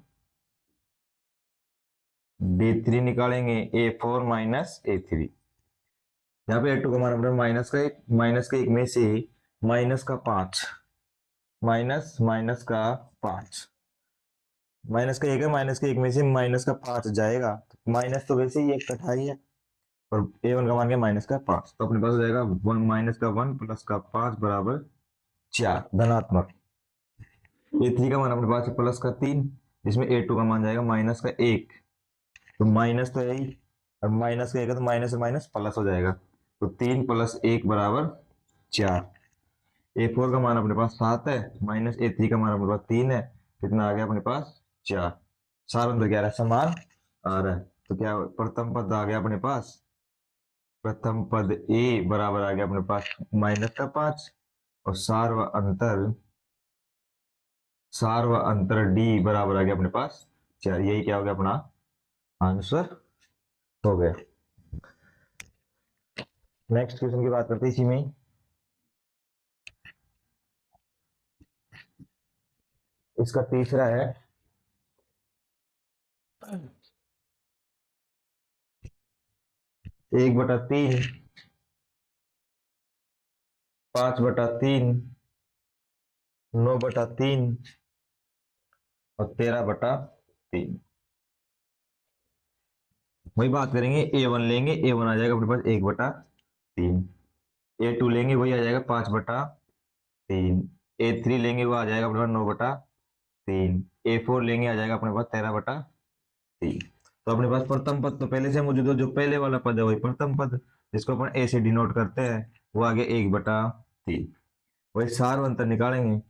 D3 निकालेंगे A4 माइनस A3। यहाँ पे A2 का मान अपने माइनस का एक में से माइनस का 5, माइनस माइनस का 5, माइनस का एक है, माइनस के एक में से माइनस का 5 जाएगा, माइनस तो वैसे ही एक कटा ही है, और A1 का मान क्या माइनस का 5, तो अपने पास हो जाएगा 1 माइनस का 1 प्लस का 5 बराबर 4 धनात्मक। A3 का मान अपने पास है प्लस का 3, जिसमें A2 का मान जाएगा माइनस का 1, तो माइनस तो है ही, और माइनस का एक है तो माइनस से माइनस प्लस हो जाएगा, तो 3 प्लस 1 बराबर 4। A4 का मान अपने पास 7 है, माइनस A3 का मान अपने पास 3 है, कितना आ गया अपने पास 4। सार अंतर क्या रहा है समान आ रहा है, तो क्या प्रथम पद आ गया अपने पास, प्रथम पद A बराबर आ गया अपने पास माइनस का 5, और सार व अंतर D बराबर आ गया अपने पास 4। यही क्या हो गया अपना आंसर हो गया। नेक्स्ट क्वेश्चन की बात करते हैं इसी में। इसका तीसरा है 1/3, 5/3, 9/3 और 13/3। वही बात करेंगे, A1 लेंगे, A1 आ जाएगा अपने पास 1/3, A2 लेंगे वही आ जाएगा 5/3, A3 लेंगे वो आ जाएगा अपने पास 9/3, A4 लेंगे आ जाएगा अपने पास 13/3। तो अपने पास प्रथम पद तो पहले से मौजूद है, जो पहले वाला पद है वही प्रथम पद, जिसको अपन ए से डिनोट करते हैं, वो आगे 1/3। वही सार व अंतर निकालेंगे।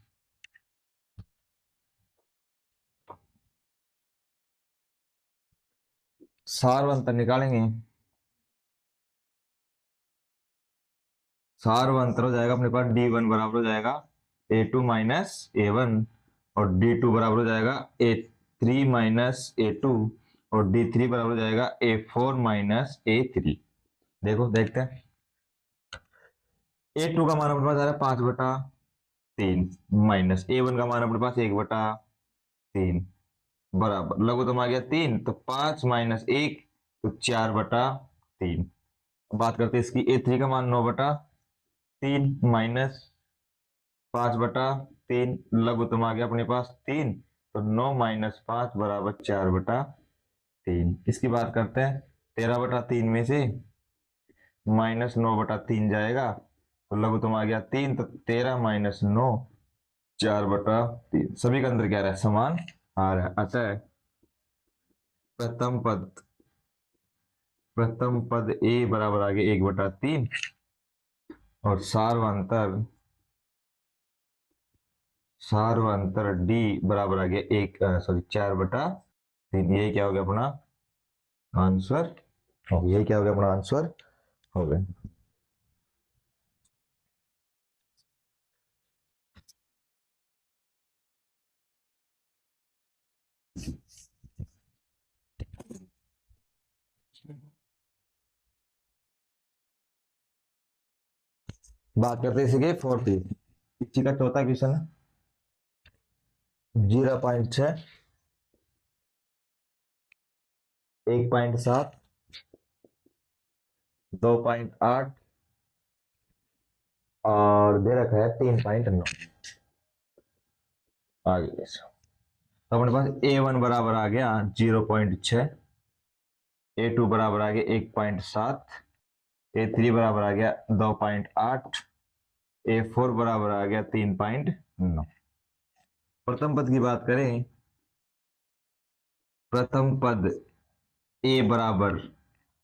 सार व अंतर निकालेंगे, सार व अंतर हो जाएगा अपने पास D1 बराबर हो जाएगा A2 माइनस A1, और D2 बराबर हो जाएगा A3 माइनस A2, और D3 बराबर हो जाएगा A4 माइनस A3। देखो देखते हैं, A2 का मान अपने पास आ रहा है 5/3, माइनस A1 का मान अपने पास 1/3, बराबर लघुत्तम आ गया 3, तो 5 माइनस 1 तो 4/3। बात करते हैं इसकी, A3 का मान 9/3 माइनस 5/3, लघुत्तम आ गया अपने पास 3, तो 9 माइनस 5 बराबर 4/3। इसकी बात करते हैं, 13/3 में से माइनस 9/3 जाएगा, तो लघुत्तम आ गया 3, तो 13 माइनस 9 4/3। सभी का अंतर क्या रहा है समान आ रहा है, अतः प्रथम पद A बराबर आ गया 1/3, और सार्वंतर D बराबर आ गया 4/3। यही क्या हो गया अपना आंसर, यही क्या हो गया अपना आंसर हो गया। बात करते हैं इसी फोर्थ, इसी का चौथा क्वेश्चन है 0.6, 1.7, 2.8 और दे रखा है 3.9। आगे तो अपने पास A1 बराबर आ गया 0.6, A2 बराबर आ गया 1.7, A3 बराबर आ गया 2.8, A4 बराबर आ गया 3.9। प्रथम पद की बात करें, प्रथम पद A बराबर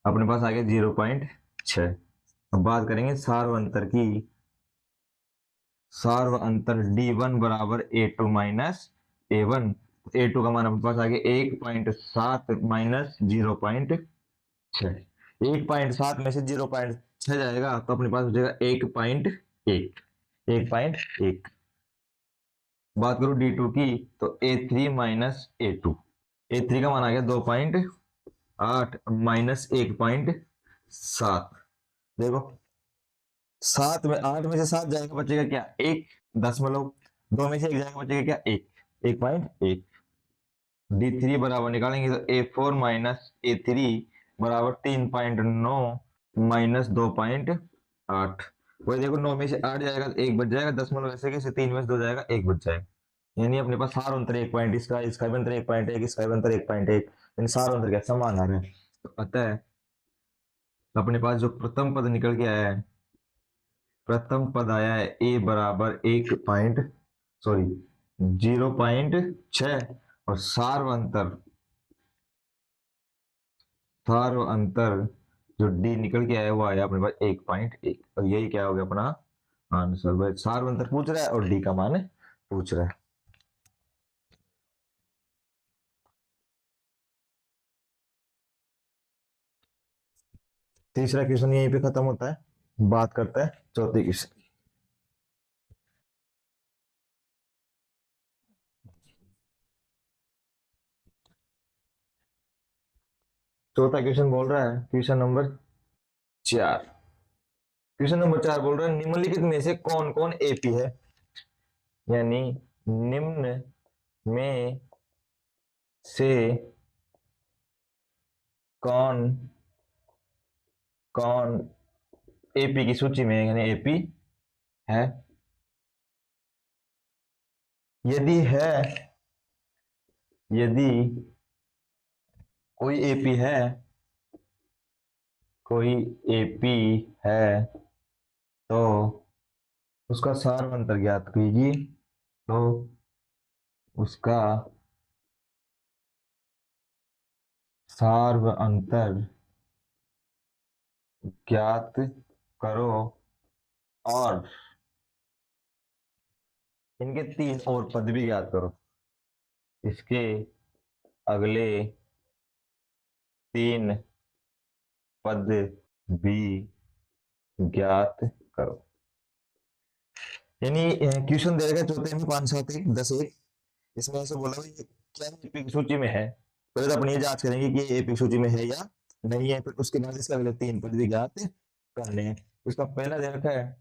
अपने पास आ गया 0.6। अब बात करेंगे सार्व अंतर की, सार्व अंतर D1 बराबर A2 माइनस A1, A2 का मान अपने पास आ गया 1.7 माइनस 0.6, 1.7 में से 0.6 जाएगा, तो अपने पास हो जाएगा 1.1, 1.1। बात करूं D2 की, तो A3 माइनस A2, A3 का मान आ गया 2.8 माइनस 1.7। देखो 8 में से 7 जाएगा, बचेगा क्या 1 दशमलव, 2 में से 1 जाएगा बचेगा क्या 1, 1.1। D3 बराबर निकालेंगे तो A4 माइनस A3 बराबर 3.9 माइनस 2.8। वही देखो 9 में से 8 जाएगा तो 1 बच जाएगा, 10 ऐसे कैसे, 3 में से 2 जाएगा 1 बच जाएगा। यानी अपने पास सार अंतर 1 पॉइंट, इसका भी अंतर 1.1, इसका भी अंतर 1.1, यानी सार अंतर क्या समान आ रहा है। तो अतः अपने पास जो प्रथम पद निकल के आया है, प्रथम पद आया है ए बराबर 0.6, और सार्व अंतर जो डी निकल के आया वो आया अपने पास 1.1, और यही क्या हो गया अपना आंसर। भाई सार्व अंतर पूछ रहा है और डी का मान पूछ रहा है। तीसरा क्वेश्चन यहीं पे खत्म होता है। बात करते हैं चौथे क्वेश्चन। चौथा क्वेश्चन बोल रहा है, क्वेश्चन नंबर 4। क्वेश्चन नंबर 4 बोल रहा है निम्नलिखित में से कौन कौन एपी है, यानी निम्न में से कौन कौन एपी की सूची में, यानी एपी है। यदि है, यदि कोई एपी है, कोई एपी है तो उसका सार अंतर ज्ञात कीजिए। तो उसका सार्व अंतर ज्ञात करो, और इनके 3 और पद भी ज्ञात करो। इसके अगले 3 पद भी ज्ञात करो। यानी क्वेश्चन दे रखा है चौथे में 5 7 1 10 1, इसमें ऐसे बोला भाई ये क्या एपी की सूची में है। पहले तो अपन ये जांच करेंगे कि ये एपी की सूची में है या नहीं है, फिर उसके बाद इसके अगले 3 पद भी ज्ञात करने हैं। उसका पहला दे रखा है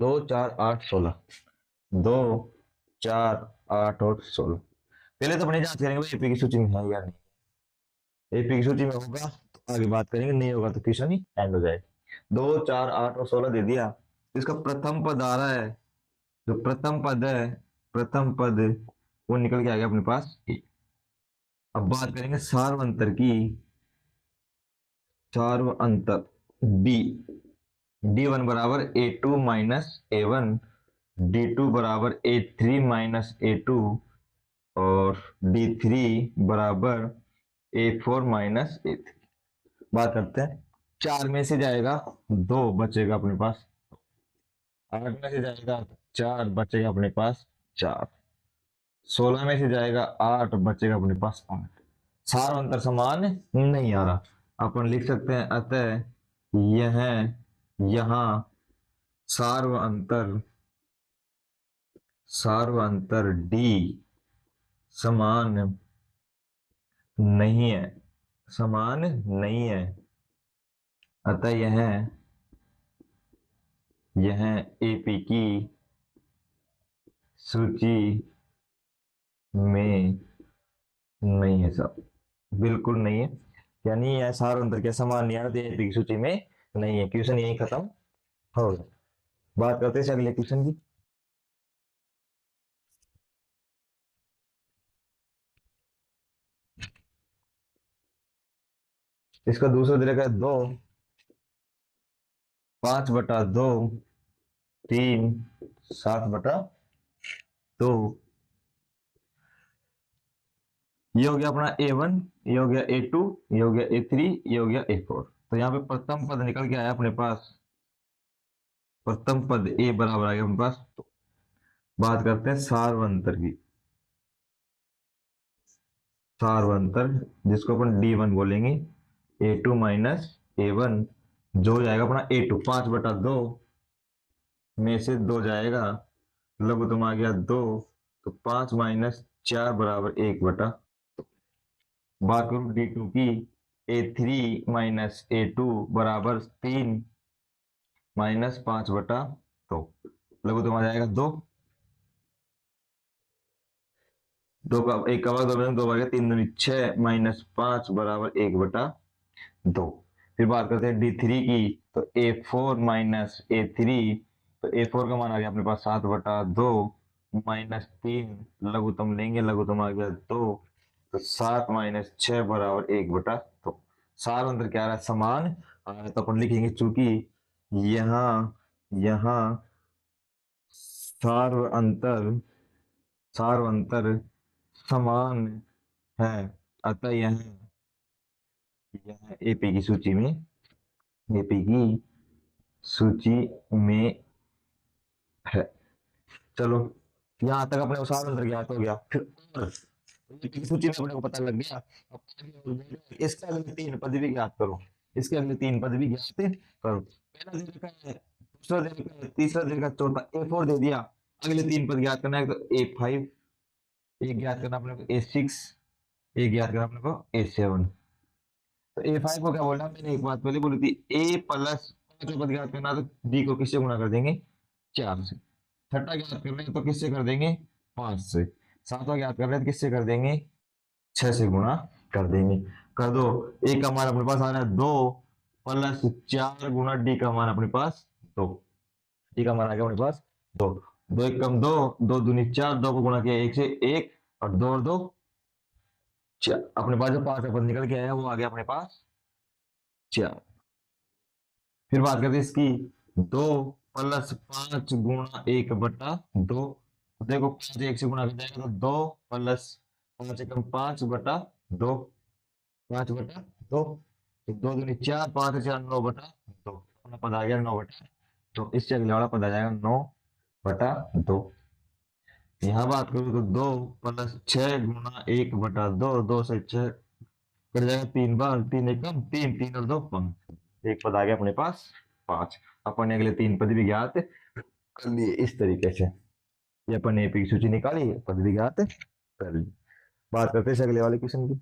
2 4 8 16, 2 4 8 और 16। पहले तो अपने जांच करेंगे भाई एपी की सूची में है या नहीं। एपी की सूची में होगा तो आगे बात करेंगे, नहीं होगा तो क्वेश्चन ही एंड हो जाएगा। 2 4 8 और 16 दे दिया, इसका प्रथम पद आ रहा है, जो प्रथम पद है, प्रथम पद वो निकल के आ गया अपने पास ए। अब बात करेंगे सार्व अंतर की। सार्व अंतर डी, D1 बराबर A2 माइनस A1, D2 बराबर A3 माइनस A2, और D3 बराबर A4 माइनस A3। बात करते हैं, 4 में से जाएगा 2 बचेगा अपने पास, 8 में से जाएगा 4 बचेगा अपने पास 4, 16 में से जाएगा 8 बचेगा अपने पास 8। सार अंतर समान नहीं आ रहा। अपन लिख सकते हैं अतः यह यहाँ सार्व अंतर, सार्व अंतर डी समान नहीं है, समान नहीं है। अतः यह एपी की सूची में नहीं है, सब बिल्कुल नहीं है। यानी यह सार अंतर के समान नहीं आ रहा, एपी की सूची में नहीं है। क्वेश्चन यही खत्म हो गया। बात करते हैं अगले क्वेश्चन की। इसका दूसरा दे रखा है 2 5/2 3 7/2। ये हो गया अपना A1, ये हो गया A2, ये हो गया A3, ये हो गया A4। तो यहाँ पे प्रथम पद निकल के आया अपने पास, प्रथम पद A बराबर आ गया अपने पास। तो बात करते हैं सार्वंतर की। सार्वंतर जिसको अपन D1 बोलेंगे, A2 माइनस A1, जो हो जाएगा अपना A2, 5/2 में से 2 जाएगा, लघुत्तम आ गया 2, तो 5 माइनस 4 बराबर 1/। बात करूं D2 की, A3 माइनस A2 बराबर 3 माइनस 5/2, लघुत्तम आ जाएगा 2। दो का एक का भाग दो बार 3 दूनी 6 -5 बराबर 1/2। फिर बात करते हैं D3 की। तो A4 - A3, तो A4 का मान आ गया अपने पास 7/2 -3, लघुत्तम लेंगे, लघुत्तम आ गया 2, तो 7 - 6 बराबर 1/2। सार अंतर क्या आ रहा है? समान आ रहा है। तो अपन लिखेंगे चूंकि यहाँ यहाँ सार अंतर समान है, अतः यह एपी की सूची में एपी की सूची में है। चलो, यहाँ तक अपने सार अंतर ज्ञात हो गया। फिर और एपी की सूची में अपने को पता लग गया। अब इसके अगले 3 पद भी ज्ञात करो। इसके अगले 3 पद भी ज्ञात करो। पहला दे रखा है, दूसरा दे रखा है, तीसरा दे रखा है, चौथा A4 दे दिया। अगले 3 पद ज्ञात करना है। तो A5 एक ज्ञात करना अपने को, A6 एक ज्ञात करना अपने को, A7। तो A5 को क्या बोलना, मैंने एक बात पहले बोली थी, A प्लस 5 पद ज्ञात करना, तो D को किससे गुणा कर देंगे? 4 से। छठा ज्ञात कर रहे हैं तो किससे कर देंगे? 5 से। सातवां ज्ञात कर रहे हैं तो किससे कर देंगे? 6 से गुणा कर देंगे। कर दो। A का मान अपने पास आ रहा है 2 प्लस 4 गुणा D का मान अपने पास 2। D का मान आ गया अपने पास 2। 2 एक कम 2, 2 दूनी 4, 2 को गुणा किया 1 से 1, और 2 और 2 अपने पास जो 5 पद निकल के आया वो आ गया अपने पास 4। फिर बात करते हैं इसकी। 2 + 5 गुणा 1/2। देखो 5 1 से गुणा कर जाएगा, तो 2 प्लस 5 एकम 5/2, 5/2। तो 2 दूनी 4, 5 4 9/2, अपना पद आ गया 9/2। तो इससे अगले वाला पद आ जाएगा 9/2। यहाँ बात करूँ तो 2 + 6 गुणा 1/2, 2 से 6 कट जाएगा 3 बार, 3 एकम 3, 3 और 2 5, एक पद आ गया अपने पास 5। अपन ने अगले 3 पद भी ज्ञात कर लिए इस तरीके से। ये अपन ने एपी की सूची निकाली, पद भी ज्ञात कर ली। बात करते हैं अगले वाले क्वेश्चन की।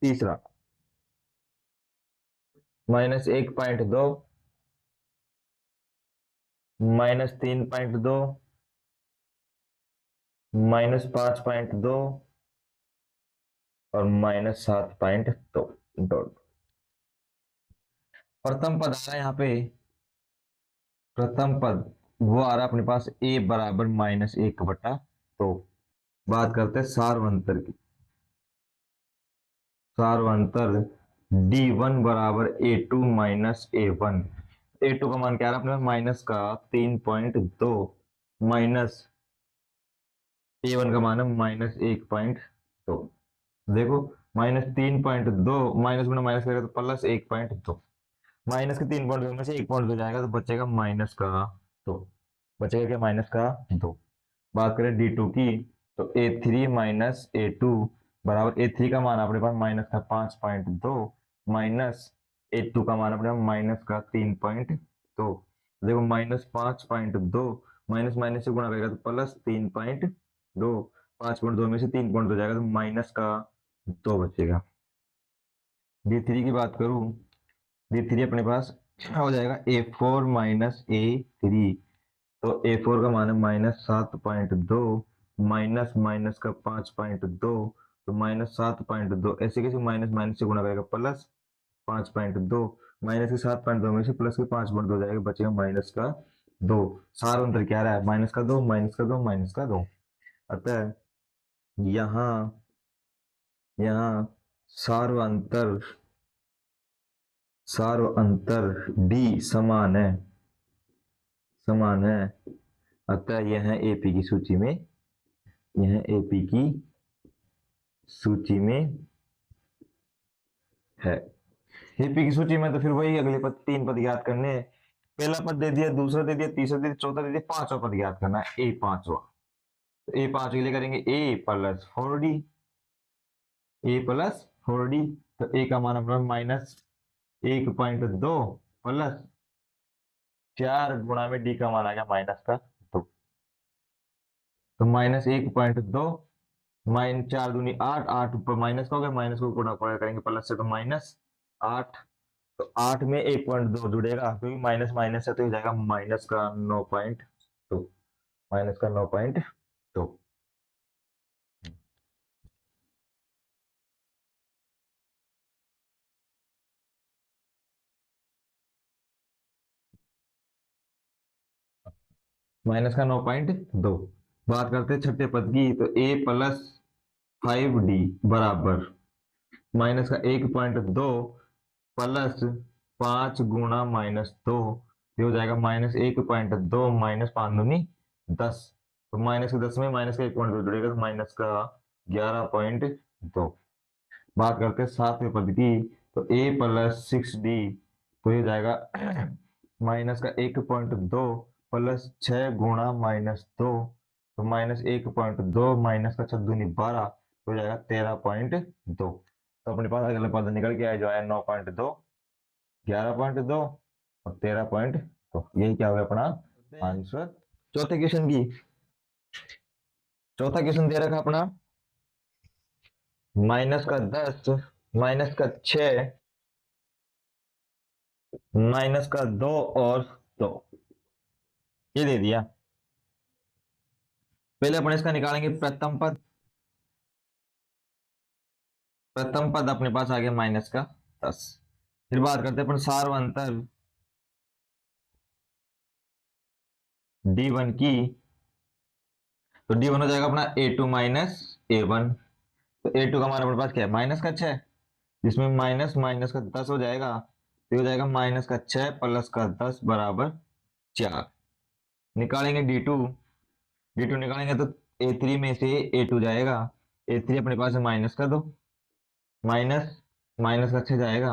तीसरा, -1.2 -3.2 -5.2 और -7.2 डॉट। प्रथम पद आ रहा है यहाँ पे, प्रथम पद वो आ रहा है अपने पास a बराबर -1/2। बात करते हैं सार्वंतर की। सार्वंतर D1 बराबर A2 - A1। A2 का मान क्या आ रहा है अपने माइनस का 3.2, माइनस A1 का मान है -1.2। देखो, -3.2, माइनस गुना माइनस करेगा तो +1.2। माइनस के 3.2 में से 1.2 जाएगा तो बचेगा -2। बचेगा क्या? -2। बात करें D2 की। तो A3 - A2 बराबर, A3 का मान अपने पास माइनस का 5.2, माइनस A2 का मान अपने पास माइनस का 3.2। देखो, -5.2, माइनस माइनस से गुणा करेगा तो +3.2। 5.2 में से 3.2 जाएगा तो -2 बचेगा। D3 की बात करूं, D3 अपने पास हो जाएगा A4 - A3। तो A4 का मान है -7.2, माइनस माइनस का 5.2, तो -7.2। ऐसे कैसे माइनस माइनस से गुणा करेगा +5.2, माइनस के 7.2 में से प्लस के 5.2 जाएगा, बचेगा -2। सार अंतर क्या रहा है? -2 -2 -2। अतः यहाँ यहाँ सार अंतर D समान है। अतः यह एपी की सूची में, यह एपी की सूची में है। एपी की सूची में तो फिर वही अगले 3 पद ज्ञात करने हैं। पहला पद दे दिया, दूसरा दे दिया, तीसरा दे दिया, चौथा दे दिया, 5वां पद ज्ञात करना है, A5वां। तो A5 के लिए करेंगे A+4D, A+4D। तो A का मान अपना -1.2 प्लस 4 गुणा में D का मान आ गया -2। तो -1.2 माइनस 4 दूनी 8, 8 ऊपर माइनस का हो गया, माइनस को गुणा पड़ा करेंगे प्लस से, तो -8। तो 8 में 1.2 जुड़ेगा क्योंकि माइनस माइनस है, तो हो जाएगा माइनस का 9.2, माइनस का 9.2। माइनस का 9.2। बात करते हैं छठे पद की, तो a+5d बराबर माइनस का 1.2 प्लस 5 गुणा -2, ये हो जाएगा -1.2 -5 दूनी 10। तो माइनस के 10 में माइनस का 1.2 जुड़ेगा, तो माइनस का 11.2। बात करते हैं सातवें पद की, तो a+6d, तो ये जाएगा माइनस का 1.2 प्लस 6 गुणा -2, तो -1.2 माइनस का 6 दूनी 12, तो हो जाएगा 13.2। तो अपने पास अगला पद निकल के आया जो है 9.2, 11.2 और 13.2। यही क्या हो गया अपना आंसर। चौथे क्वेश्चन की, चौथा क्वेश्चन दे रखा अपना -10, -6, -2 और 2, ये दे दिया। पहले अपन इसका निकालेंगे प्रथम पद। प्रथम पद अपने पास आ गया -10। फिर बात करते हैं अपन सार्वंतर D1 की, तो D1 हो जाएगा अपना A2 - A1। तो A2 का हमारे पास क्या है, माइनस का 6, जिसमें माइनस माइनस का 10 हो जाएगा, तो हो जाएगा -6 प्लस का 10 बराबर 4। निकालेंगे D2 निकालेंगे तो A3 में से A2 जाएगा, A3 अपने पास है माइनस का 2, माइनस माइनस का 6 जाएगा,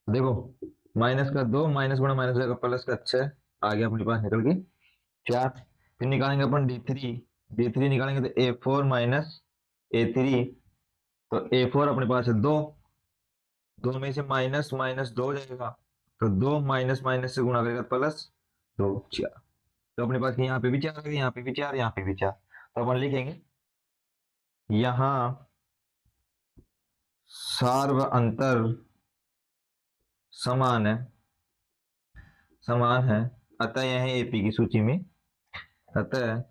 देखो माइनस का 2 माइनस गुणा माइनस हो जाएगा प्लस का 6, आ गया अपने पास निकल के 4। फिर निकालेंगे अपन D3 निकालेंगे तो A4 - A3, तो A4 अपने पास है 2, 2 में से माइनस माइनस 2 हो जाएगा, तो 2 माइनस माइनस से गुणा करेगा प्लस 2 4। तो अपने पास यहाँ पे भी 4 आ गया, यहाँ पे भी 4, यहाँ पे भी 4। तो अपन लिखेंगे यहाँ सार्व अंतर समान है, समान है, अतः यह एपी की सूची में, अतः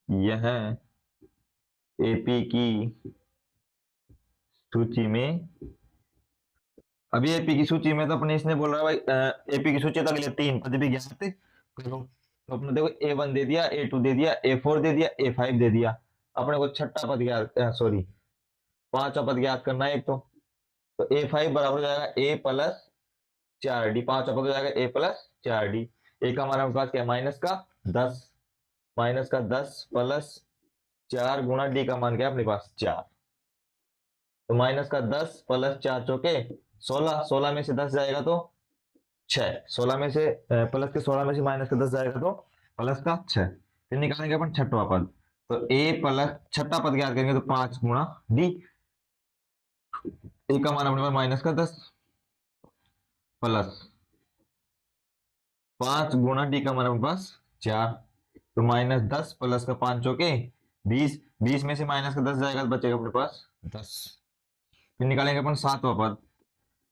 यह एपी की सूची में। अभी एपी की सूची में तो अपने इसने बोल रहा है भाई एपी की सूची तो अगले 3 पद भी ज्ञात करो। तो अपने देखो A1 दे दिया, A2 दे दिया, A4 दे दिया, A5 दे दिया। अपने को छठा पद ज्ञात, सॉरी पांचवा पद ज्ञात करना है एक तो A5 बराबर हो जाएगा A+4D, पांचवा पद हो जाएगा A+4D। एक हमारे पास क्या है, -10, -10 प्लस 4 गुणा डी का मान क्या है अपने पास 4, तो -10 प्लस 4 चौके 16, 16 में से 10 जाएगा तो 6, 16 में से प्लस के 16 में से माइनस का 10 जाएगा तो प्लस का 6। फिर निकालेंगे अपन छठवा पद, तो ए प्लस छठा पद ज्ञात करेंगे तो 5 गुणा डी, ए का मान अपने पास -10 प्लस 5 गुणा डी का मान अपने पास 4, तो -10 प्लस का 5 चौके 20, 20 में से माइनस का 10 जाएगा तो बचेगा अपने पास 10। फिर निकालेंगे अपन सातवां पद,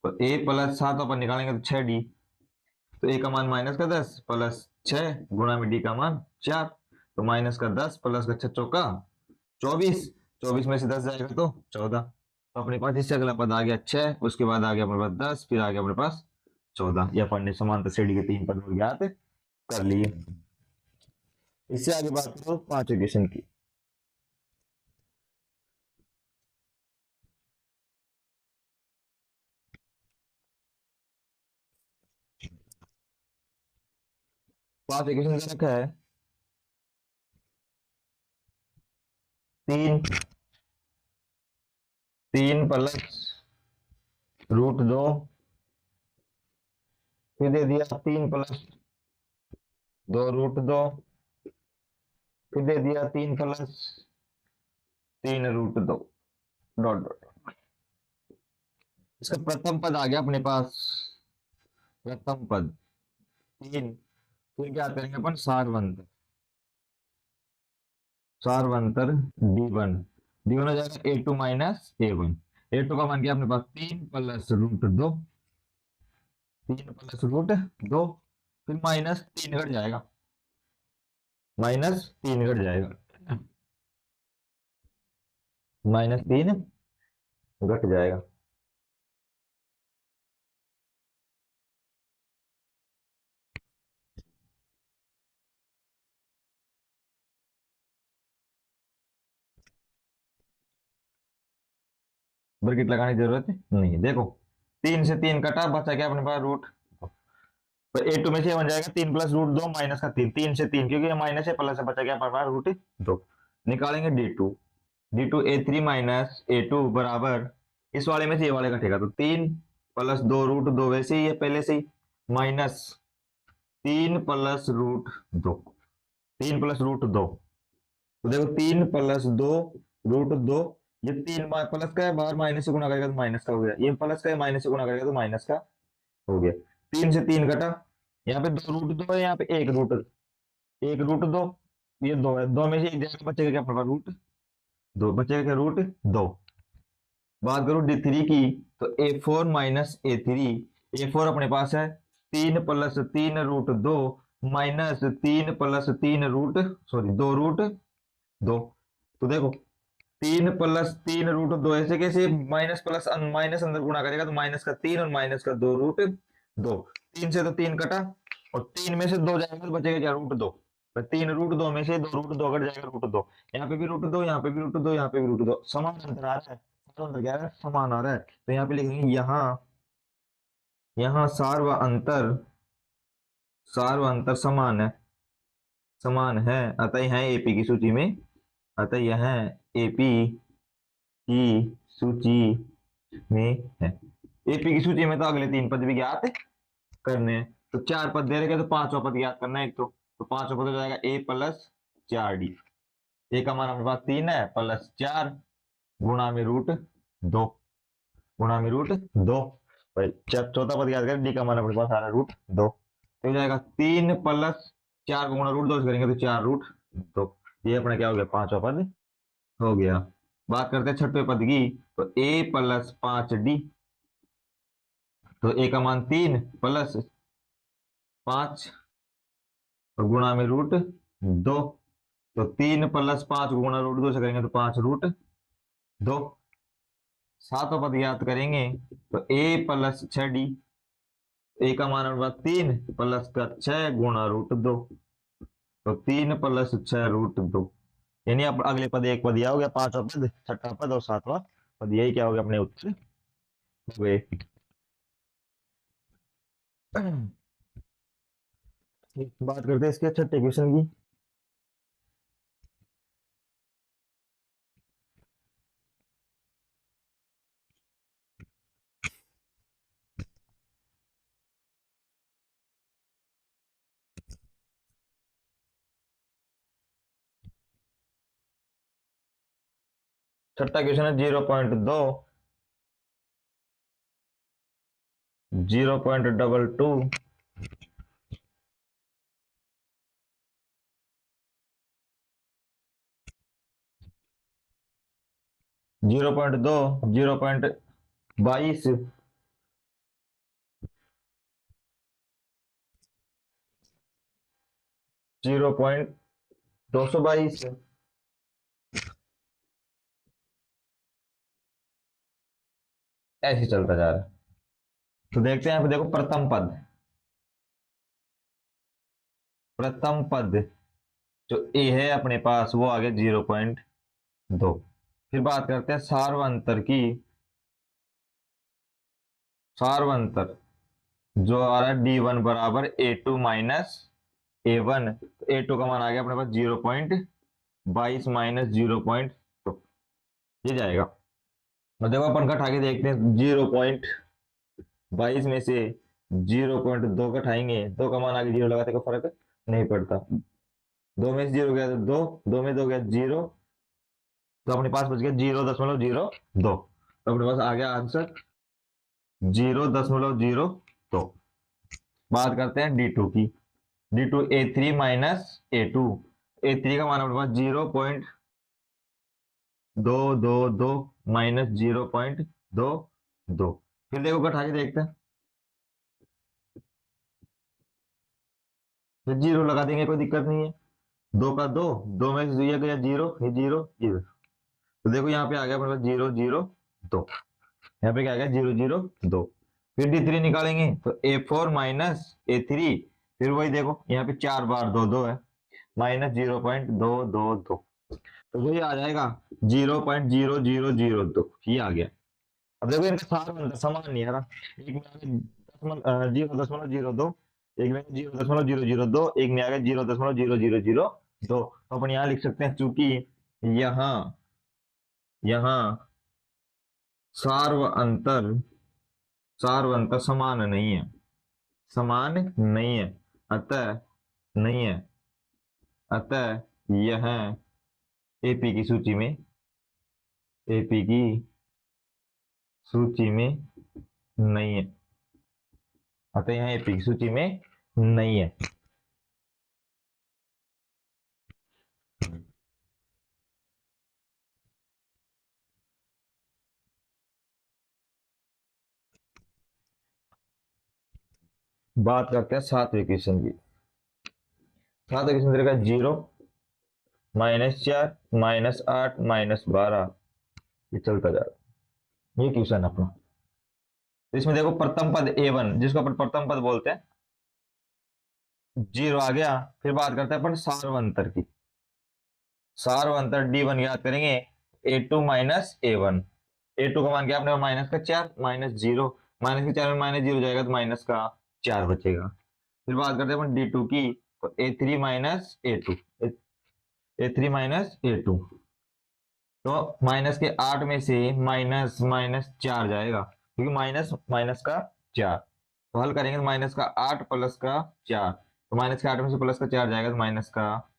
तो ए प्लस सातवां पद निकालेंगे तो 6D, तो ए का मान -10 प्लस 6 गुणा में डी का मान 4, तो -10 प्लस का 6 चौका 24, 24 में से 10 जाएगा तो 14। तो अपने पास इससे अगला पद आ गया 6, उसके बाद आ गया अपने पास 10, फिर आ गया अपने पास 14। या अपन ने समांतर श्रेणी के 3 पद ज्ञात कर लिए। इससे आगे बात करो पांचवें क्वेश्चन की। पांचवें क्वेश्चन का रखा है 3, 3 प्लस √2, फिर दे दिया 3 प्लस 2 √2, फिर दे दिया 3 प्लस 3 √2 डॉट डॉट। इसका प्रथम पद आ गया अपने पास, प्रथम पद 3। फिर क्या करेंगे अपन सारवंतर, सारवंतर D1, डी वन हो जाएगा A two minus A one. A two का मान क्या अपने पास 3 + √2, 3 + √2, फिर -3 घट जाएगा, -3 घट जाएगा, -3 घट जाएगा। ब्रैकेट लगाने की जरूरत नहीं है। देखो 3 से 3 कटा, बचा क्या अपने पास रूट, तो ए टू में से बन जाएगा 3 + √2 -3, 3 से 3 क्योंकि ये माइनस है प्लस है, बचा क्या अपने पास √2। निकालेंगे d2 a3 - a2 बराबर, इस वाले में से ये वाले कटेगा तो 3 + 2 √2, वैसे ही है पहले से ही, -3 + √2, 3 + √2। तो देखो 3 + 2 √2, ये 3 प्लस का है, बाहर माइनस से गुणा करेगा तो माइनस का हो गया, ये प्लस का है माइनस से गुणा करेगा तो माइनस का हो गया। 3 से 3 कटा, यहाँ पे 2 √2 है, यहाँ पे 1 √2, ये 2 है, 2 में से एक जाएगा, बचेगा क्या अपने पास √2, बचेगा क्या √2। बात करूं d3 की, तो a4 - a3, अपने पास है 3 + 3 √2 -3 + 3 √2, 2 देखो 3 + 3 √2, ऐसे कैसे, माइनस प्लस माइनस अंदर गुणा करेगा तो -3 और -2 √2। 3 से 3 कटा, और 3 में से 2 जाएगा तो बचेगा क्या √2, 3 √2 में से 2 √2 कट जाएगा √2, यहाँ पे भी √2, यहाँ पे भी √2, यहाँ पे भी √2, समान अंतर आ रहा है, अंतर क्या है, समान आ रहा है, तो यहाँ पे लिखेंगे यहाँ, यहाँ सार व अंतर समान है, अतः यह एपी की सूची में, अतः यह एपी की सूची में है। एपी की सूची में तो अगले 3 पद भी ज्ञात करने हैं, तो 4 पद दे रखे तो 5वां पद ज्ञात करना है एक तो 5वां पद हो जाएगा a + 4d, ए का मान हमारे पास 3 है, +4 गुणा में √2, भाई चौथा पद याद करें, डी का मान अपने पास आ रहा है √2, तो हो जाएगा 3 + 4 को गुणा √2 से करेंगे तो 4 √2, ये अपना क्या हो गया, 5वां पद हो गया। बात करते हैं छठवें पद की, तो a + 5d, तो a का मान 3 + 5 और गुणा में √2, तो 3 + 5 को गुणा √2 से करेंगे तो 5 √2। सातवां पद ज्ञात करेंगे, तो a + 6d, ए का मान होगा 3 + 6 गुणा √2, तो 3 + 6 √2, यानी अब अगले पद एक पद यह हो गया, 5वां पद, छठा पद और 7वां पद, यही क्या हो गया अपने उत्तर हुए। बात करते हैं इसके छठे क्वेश्चन की। छठा क्वेश्चन है 0.2, 0.22, 0.2, 0.22, 0.222, ऐसे चलता जा रहा है। तो देखते हैं यहाँ पे, देखो प्रथम पद जो ए है अपने पास वो आ गया 0.2। फिर बात करते हैं सार्वंतर की, सार्वंतर जो आ रहा है d1 बराबर a2 - a1, a2 का मान आ गया अपने पास 0.22 - 0.2, ये जाएगा। तो देखो अपन घटा के देखते हैं, 0.22 में से 0.2 घटाएंगे, 2 का मान आगे 0 लगाते कोई फर्क नहीं पड़ता, 2 में से 0 गया तो 2, 2 में 2 गया 0, तो अपने पास बच गया 0.02, तो अपने पास आ गया आंसर 0.02। बात करते हैं D2 की, D2 A3 - A2, A3 का मान अपने पास दो दो दो माइनस 0.22। फिर देखो घटा के देखते हैं, फिर जीरो लगा देंगे, कोई दिक्कत नहीं है। दो का दो, दो में से ये गया जीरो, ये जीरो जीरो, तो देखो यहाँ पे आ गया अपने पास 0 0 2। यहाँ पे क्या आ गया 0 0 2। फिर D3 निकालेंगे तो A4 माइनस A3, फिर वही देखो यहाँ पे 4 बार दो दो है, माइनस 0.222, तो वही आ जाएगा 0.0002, ये आ गया। अब देखो इनका सार अंतर समान नहीं है ना, एक में आ गया 0.002, एक में 0.002, एक में आ गया 0.0002। तो अपन यहाँ लिख सकते हैं, चूंकि यहाँ यहाँ सार्व अंतर, सार्व अंतर समान नहीं है, समान नहीं है, अतः नहीं है, अतः यह एपी की सूची में, एपी की सूची में नहीं है, अतः यह एपी की सूची में नहीं है। बात करते हैं सातवें क्वेश्चन की। सातवें क्वेश्चन रहेगा 0 -4 -8 -12, ये चलता जा रहा है, ये क्वेश्चन अपना। तो इसमें देखो प्रथम पद A1, जिसको अपन प्रथम पद बोलते हैं, 0 आ गया। फिर बात करते हैं अपन सार्वंतर की। सार्वंतर D1 याद करेंगे, A2 माइनस A1। A2 का मान क्या अपने माइनस का 4, -0, माइनस के 4 में -0 जाएगा तो माइनस का 4 बचेगा। फिर बात करते हैं अपन D2 की, तो A3 minus A2, A3 minus A2, तो माइनस के 8 में से माइनस माइनस 4 जाएगा, क्योंकि माइनस माइनस का 4, तो हल करेंगे तो माइनस का 8 प्लस का 4, तो माइनस के 8 में से प्लस का 4 जाएगा तो माइनस का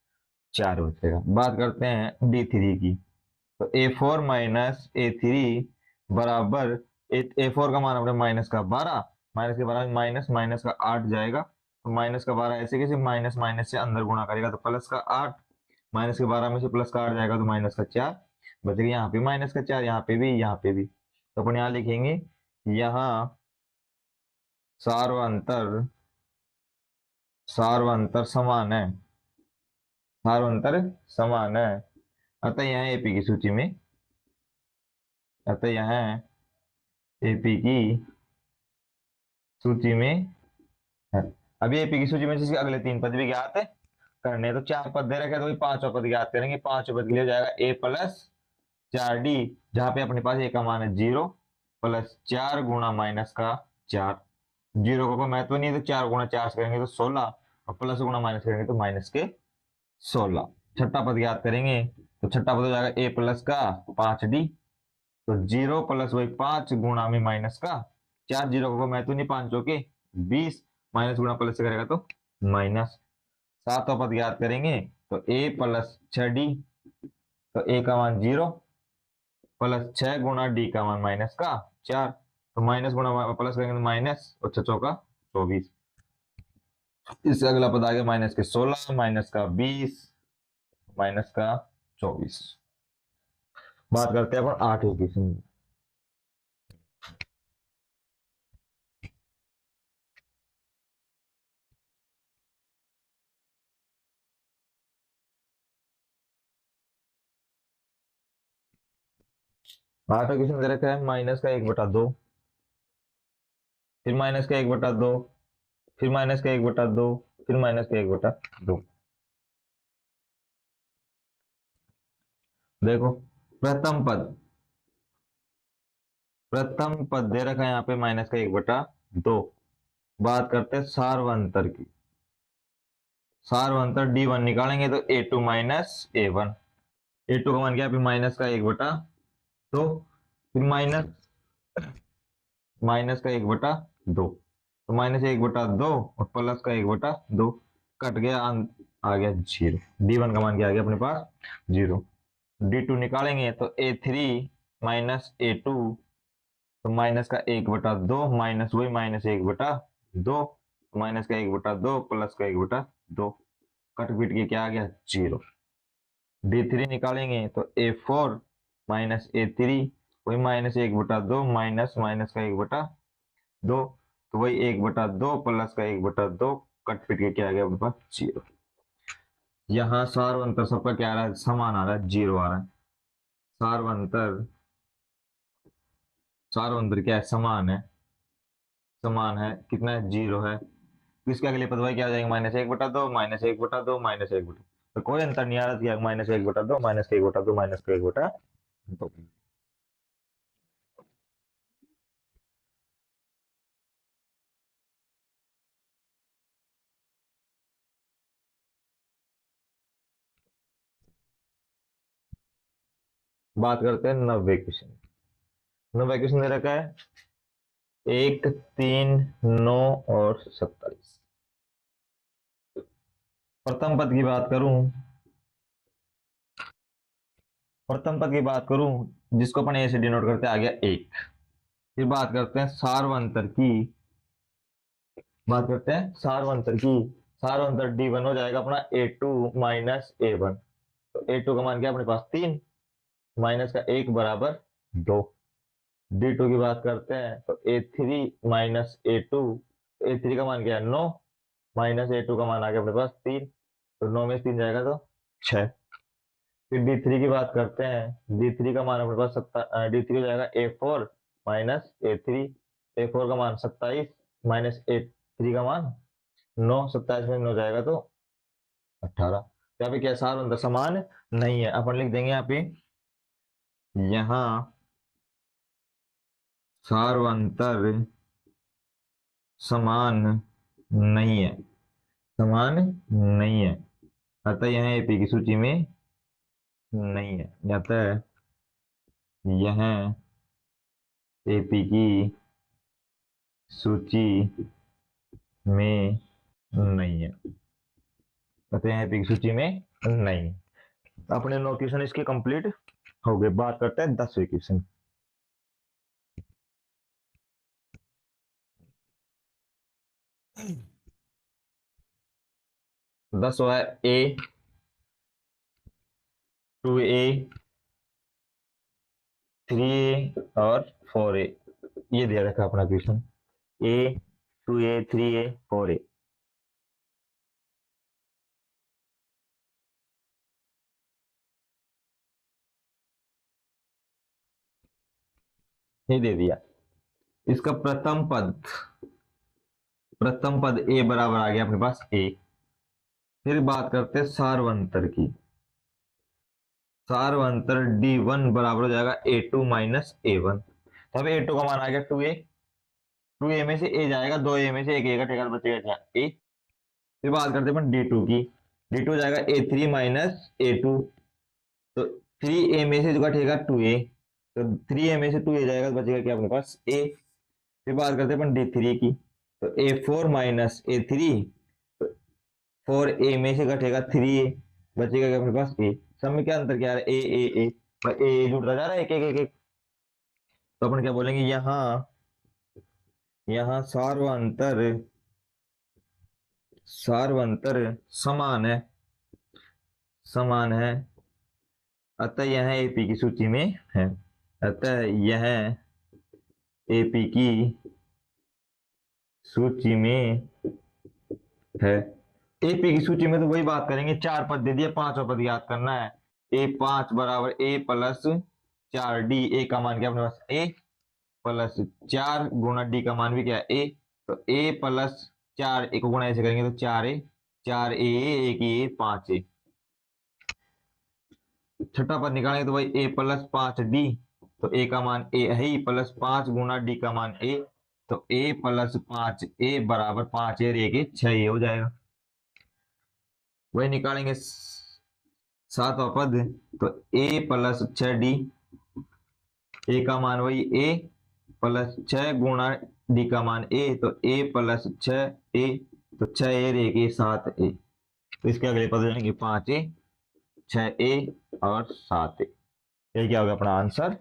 4 बचेगा। बात करते हैं D3 की, तो A4 माइनस A3 बराबर, A4 का मान अपने माइनस का 12, माइनस के 12 में माइनस, माइनस का 8 जाएगा, तो माइनस का 12 ऐसे कैसे, माइनस माइनस से अंदर गुणा करेगा तो प्लस का 8, माइनस के 12 में से प्लस का 8 जाएगा तो माइनस का 4 बचेगा। यहाँ पे माइनस का 4, यहाँ पे भी, यहाँ पे भी, तो अपन यहाँ लिखेंगे, यहाँ सार्वंतर, सार्वंतर समान है, सार्वंतर समान है, अतः यहाँ एपी की सूची में, अतः यहाँ एपी की सूची में है। अभी एपी की सूची में जिसके अगले 3 पद भी ज्ञात है करने, तो 4 पद दे रखे तो वही 5वां पद ज्ञात करेंगे। 5वें पद के लिए हो जाएगा A प्लस 4D, जहां पे अपने पास A का मान है 0, प्लस 4 गुणा माइनस का 4, 0 का कोई महत्व नहीं है, तो 4 गुणा 4 करेंगे तो 16, और प्लस गुणा माइनस करेंगे तो माइनस के 16। छठा पद ज्ञात करेंगे, तो छठा पद हो जाएगा A प्लस का 5D, तो 0 प्लस वही 5 गुणा में माइनस का 4, 0 का कोई महत्व नहीं, 5 के 20, माइनस गुणा प्लस से करेगा तो माइनस। सातवां पद याद करेंगे, तो A प्लस 6D, तो A का मान 0, प्लस 6 गुणा D का मान माइनस का 4, तो माइनस गुणा प्लस करेंगे तो माइनस, और 6 का 24। इससे अगला पद आ गया माइनस के 16, माइनस का 20, माइनस का 24। बात करते हैं अपन 8वें क्वेश्चन। 8वां क्वेश्चन दे रखा है माइनस का 1/2, फिर माइनस का 1/2, फिर माइनस का 1/2, फिर माइनस का 1/2। देखो प्रथम पद, प्रथम पद दे रखा है यहाँ पे माइनस का 1/2। बात करते हैं सार्वंतर की। सार्वंतर D1 निकालेंगे तो A2 माइनस A1, A2 का मान क्या है माइनस का 1/2, फिर माइनस, माइनस का 1/2, तो माइनस 1/2 और प्लस का 1/2 कट गया, आ गया 0। D1 का मान क्या आ गया अपने पास 0। D2 निकालेंगे तो A3 माइनस A2, तो माइनस का 1/2, माइनस वही माइनस 1/2, माइनस का 1/2 प्लस का 1/2, कट पीट के क्या आ गया 0। D3 निकालेंगे तो A4 माइनस ए थ्री, वही माइनस 1/2 माइनस माइनस का 1/2, तो वही 1/2 प्लस का 1/2, कट पिट के क्या आ गया अपने पास 0। यहाँ सार्वंतर सबका क्या आ रहा है, समान आ रहा है, 0 आ रहा है। सार्वंतर, सार्वंतर क्या है, समान है, समान है, कितना है, 0 है। तो इसके अगले पद भाई क्या आ जाएंगे, -1/2 -1/2 -1/2, तो कोई अंतर नहीं आ रहा था, -1/2 -1/2 -1/2। बात करते हैं नब्बे क्वेश्चन। नब्बे क्वेश्चन दे रखा है 1, 3, 9 और 27। प्रथम पद की बात करूं, प्रथम पद की बात करूं जिसको अपन ए से डिनोट करते हैं, आ गया 1। फिर बात करते हैं सार्वंतर की, बात करते हैं सार्वंतर की। सार्वंतर D1 हो जाएगा अपना A2 माइनस A1। तो A2 का मान क्या है अपने पास 3, माइनस का 1 बराबर 2। D2 की बात करते हैं तो A3 माइनस A2, A3 का मान क्या है 9, माइनस A2 का मान आ गया अपने पास 3, तो 9 में 3 जाएगा तो 6। फिर D3 की बात करते हैं, D3 का मान अपने पास D3 हो जाएगा A4 माइनस A3, A4 का मान 27 माइनस A3 का मान 9, 27 में 9 जाएगा तो 18। तो यहाँ पे क्या सार अंतर समान नहीं है, अपन लिख देंगे यहाँ पे, यहाँ सार्वंतर समान नहीं है, समान नहीं है, अतः यह एपी की सूची में नहीं है, अतः यह एपी की सूची में नहीं है, अतः यह एपी की सूची में नहीं है। अपने 9 क्वेश्चन इसके कंप्लीट हो गए। बात करते हैं 10वें क्वेश्चन। 10 है A, 2A, 3A और 4A, ये दिया रखा अपना question, A, 2A, 3A, 4A। ये दे दिया। इसका प्रथम पद A बराबर आ गया अपने पास A। फिर बात करते हैं सार्वंतर की। सार्वंतर D1 बराबर हो जाएगा A2 माइनस A1। तो अब A2 का मान आ गया 2A, 2A में से A जाएगा, 2A में से एक A का ठेका बचेगा A। फिर बात करते हैं D2 की, D2 जाएगा A3 माइनस A2, तो 3A में से जो घटेगा 2A, तो 3A में से 2A जाएगा तो बचेगा क्या अपने पास A। फिर बात करते हैं D3 की, तो A4 माइनस A3, तो 4A में से घटेगा 3A, बचेगा क्या अपने पास A। सब में क्या अंतर क्या आ रहा है, A जुड़ता जा रहा है, एक एक एक एक। तो अपन क्या बोलेंगे, यहाँ यहाँ सार्वंतर समान है, समान है, अतः यह एपी की सूची में है, अतः यह एपी की सूची में है। एपी की सूची में तो वही बात करेंगे, 4 पद दे दिए, 5वां पद याद करना है। A5 बराबर A प्लस 4D, ए का मान क्या अपने पास A प्लस 4 गुना D का मान भी क्या है A, तो A प्लस 4, एक गुना ऐसे करेंगे तो 4A, 4A, एक ए 5A। छठा पद निकालेंगे तो भाई A प्लस 5D, तो A का मान A है ही, प्लस 5 गुना D का मान A, तो A प्लस 5A बराबर 5A रे के 6A हो जाएगा। वही निकालेंगे सातवां पद, तो A प्लस 6D, A का मान वही A प्लस 6 गुना D का मान A, तो A प्लस 6A, तो 6A रे के 7A। तो इसके अगले पद हो जाएंगे 5A, 6A और 7A। ये क्या होगा अपना आंसर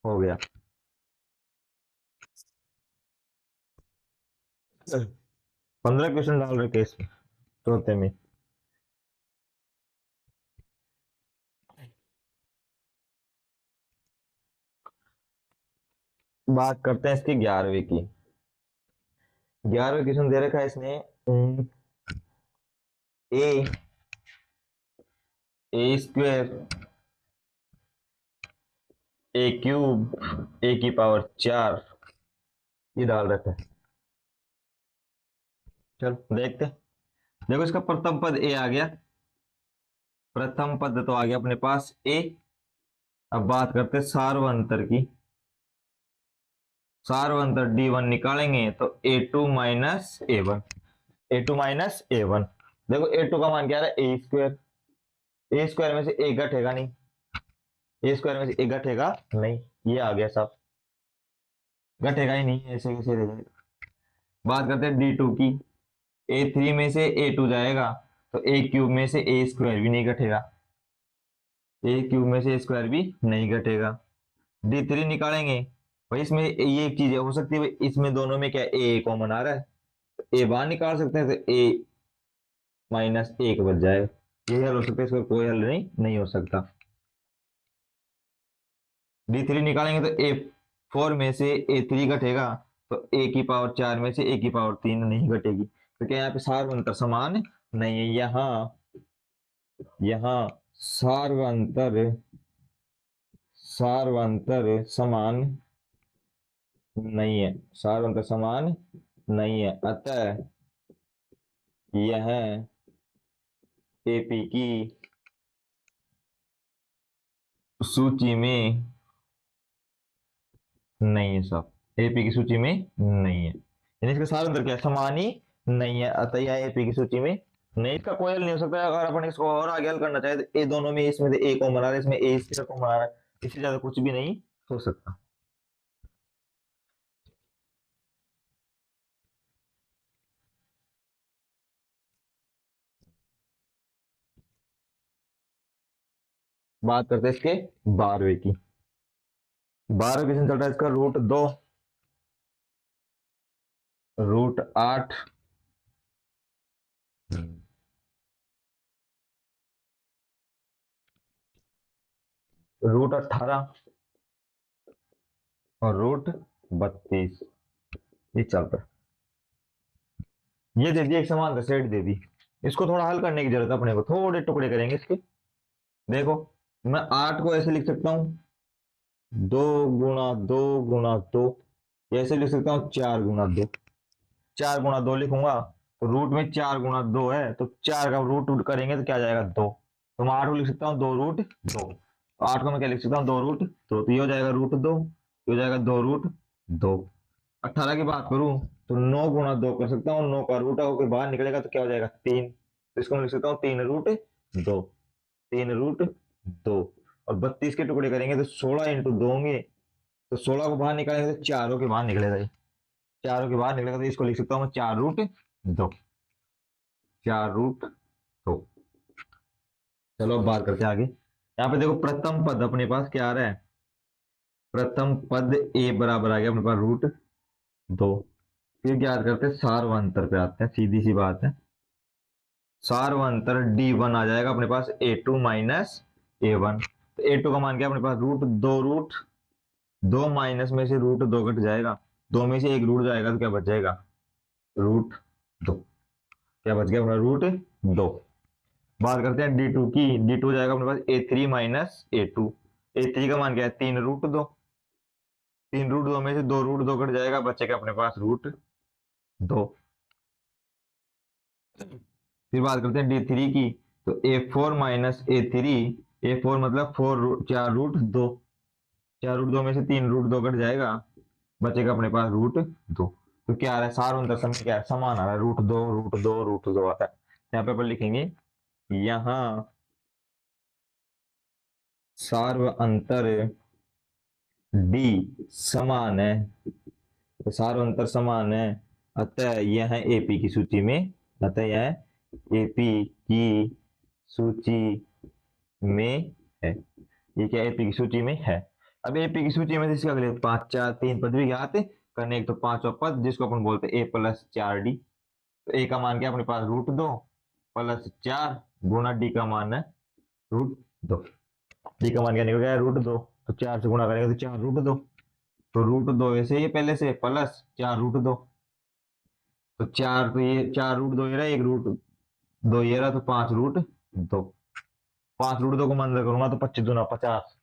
हो गया। 15 क्वेश्चन डाल रखे इसमें चौथे में। बात करते हैं इसकी 11वीं की। 11वीं क्वेश्चन दे रखा है इसने, ए ए स्क्वेयर ए क्यूब ए की पावर 4 ये डाल रखा है। चलो देखते हैं। देखो इसका प्रथम पद ए आ गया, प्रथम पद तो आ गया अपने पास ए। अब बात करते हैं सार्वंतर की। सार्वंतर D1 निकालेंगे तो A2 - A1। देखो A2 का मान क्या है, ए स्क्वायर। ए स्क्वायर में से ए घटेगा नहीं, ए स्क्वायर में से ए घटेगा नहीं, ये आ गया सब, घटेगा ही नहीं, ऐसे कैसे रह जाएगा। बात करते हैं D2 की। A3 में से A2 जाएगा तो ए क्यूब में से ए स्क्वायर भी नहीं घटेगा, ए क्यूब में से ए स्क्वायर भी नहीं घटेगा। D3 निकालेंगे भाई, इसमें ये एक चीज हो सकती है भाई, इसमें दोनों में क्या ए कॉमन आ रहा है, ए बाहर निकाल सकते हैं तो A-1 बच जाएगा। ये हल हो सकता है, इसका कोई हल नहीं हो सकता। D3 निकालेंगे तो A4 में से A3 घटेगा तो ए की पावर 4 में से ए की पावर 3 नहीं घटेगी, तो क्या यहाँ पे सार्वंतर समान नहीं है। यहाँ यहाँ सार्वंतर सार्वंतर समान नहीं है, सार्वंतर समान नहीं है, अतः यह एपी की सूची में नहीं है, सब एपी की सूची में नहीं है, यानी इसका सार्वंतर क्या है, समान ही नहीं है, अतः यह एपी की सूची में नहीं। इसका कोई हल नहीं हो सकता। अगर अपन इसको और आगे हल करना चाहे तो ए दोनों में, इसमें से ए कॉमन आ रहा है, इसमें ए इसका कॉमन आ रहा है, इससे ज्यादा कुछ भी नहीं हो सकता। बात करते हैं इसके 12वें की। 12वें क्वेश्चन चल रहा है इसका √2 √8 √18 और √32 ये चलता है। ये दे दी एक समान सेट दे दी, इसको थोड़ा हल करने की जरूरत है अपने को, थोड़े टुकड़े करेंगे इसके। देखो मैं 8 को ऐसे लिख सकता हूँ 2 × 2 × 2, ऐसे लिख सकता हूँ 4 × 2। 4 × 2 लिखूंगा तो रूट में 4 × 2 है, तो 4 का रूट करेंगे तो क्या जाएगा 2, तो मैं 8 को लिख सकता हूँ 2 √ 2। तो 8 को मैं क्या लिख सकता हूँ 2 √ 2, तो ये हो जाएगा √2, ये हो जाएगा 2 √ 2। 18 की बात करूं तो 9 × 2 कर सकता हूँ, 9 का रूट होकर बाहर निकलेगा तो क्या हो जाएगा 3, तो इसको मैं लिख सकता हूँ 3 √ 2, 3 √ 2। और 32 के टुकड़े करेंगे तो 16 × 2 होंगे, तो 16 को बाहर निकालेंगे तो चारों के बाहर निकलेगा, ये चारों के बाहर निकलेगा, तो इसको लिख सकता हूँ मैं 4 √ 2, 4 √ 2। चलो अब बात करते हैं आगे। यहाँ पे देखो प्रथम पद अपने पास क्या आ रहा है, प्रथम पद ए बराबर आ गया अपने पास √2। फिर ज्ञात करते हैं सार्वंतर पे आते हैं, सीधी सी बात है। सार्वंतर D1 आ जाएगा अपने पास A2 - A1। तो A2 का मान क्या है अपने पास √2 माइनस में से √2 घट जाएगा, 2 में से एक रूट जाएगा तो क्या बच जाएगा √2, क्या बच गया अपना √2। बात करते हैं D2 की। D2 जाएगा अपने पास A3 - A2। A3 का मान क्या है 3 √2, 3 √2 में से 2 √2 घट जाएगा, बचेगा अपने पास √2। फिर बात करते हैं D3 की। तो A4 - A3, A4 मतलब 4 √2, 4 √2 में से 3 √2 घट जाएगा, बचेगा अपने पास √2। तो क्या आ रहा है सार्वंतर समय क्या है, समान आ रहा है, √2 √2 √2 आता है। यहाँ पे अपन लिखेंगे यहाँ सार्वंतर D समान है, तो सार्वंतर समान है, अतः यह एपी की सूची में, अतः यह एपी की सूची में है। ये क्या एपी की सूची में है। अब एपी की सूची में से इसके अगले 5 4 3 पद भी ज्ञात करने, एक तो पांचवा पद जिसको अपन बोलते हैं A+4D। तो ए का मान क्या अपने पास √2 + 4 गुणा डी का मान है √2। डी का मान क्या निकल गया √2, तो 4 से गुणा करेंगे तो 4 √2। तो रूट 2 ऐसे ही है पहले से, प्लस 4 रूट 2। तो 4, तो ये 4 रूट 2 ये रहा, 1 रूट 2 ये रहा, तो 5 रूट 2। 5 रूट 2 को मैं अंदर करूंगा तो 25 दूना 50,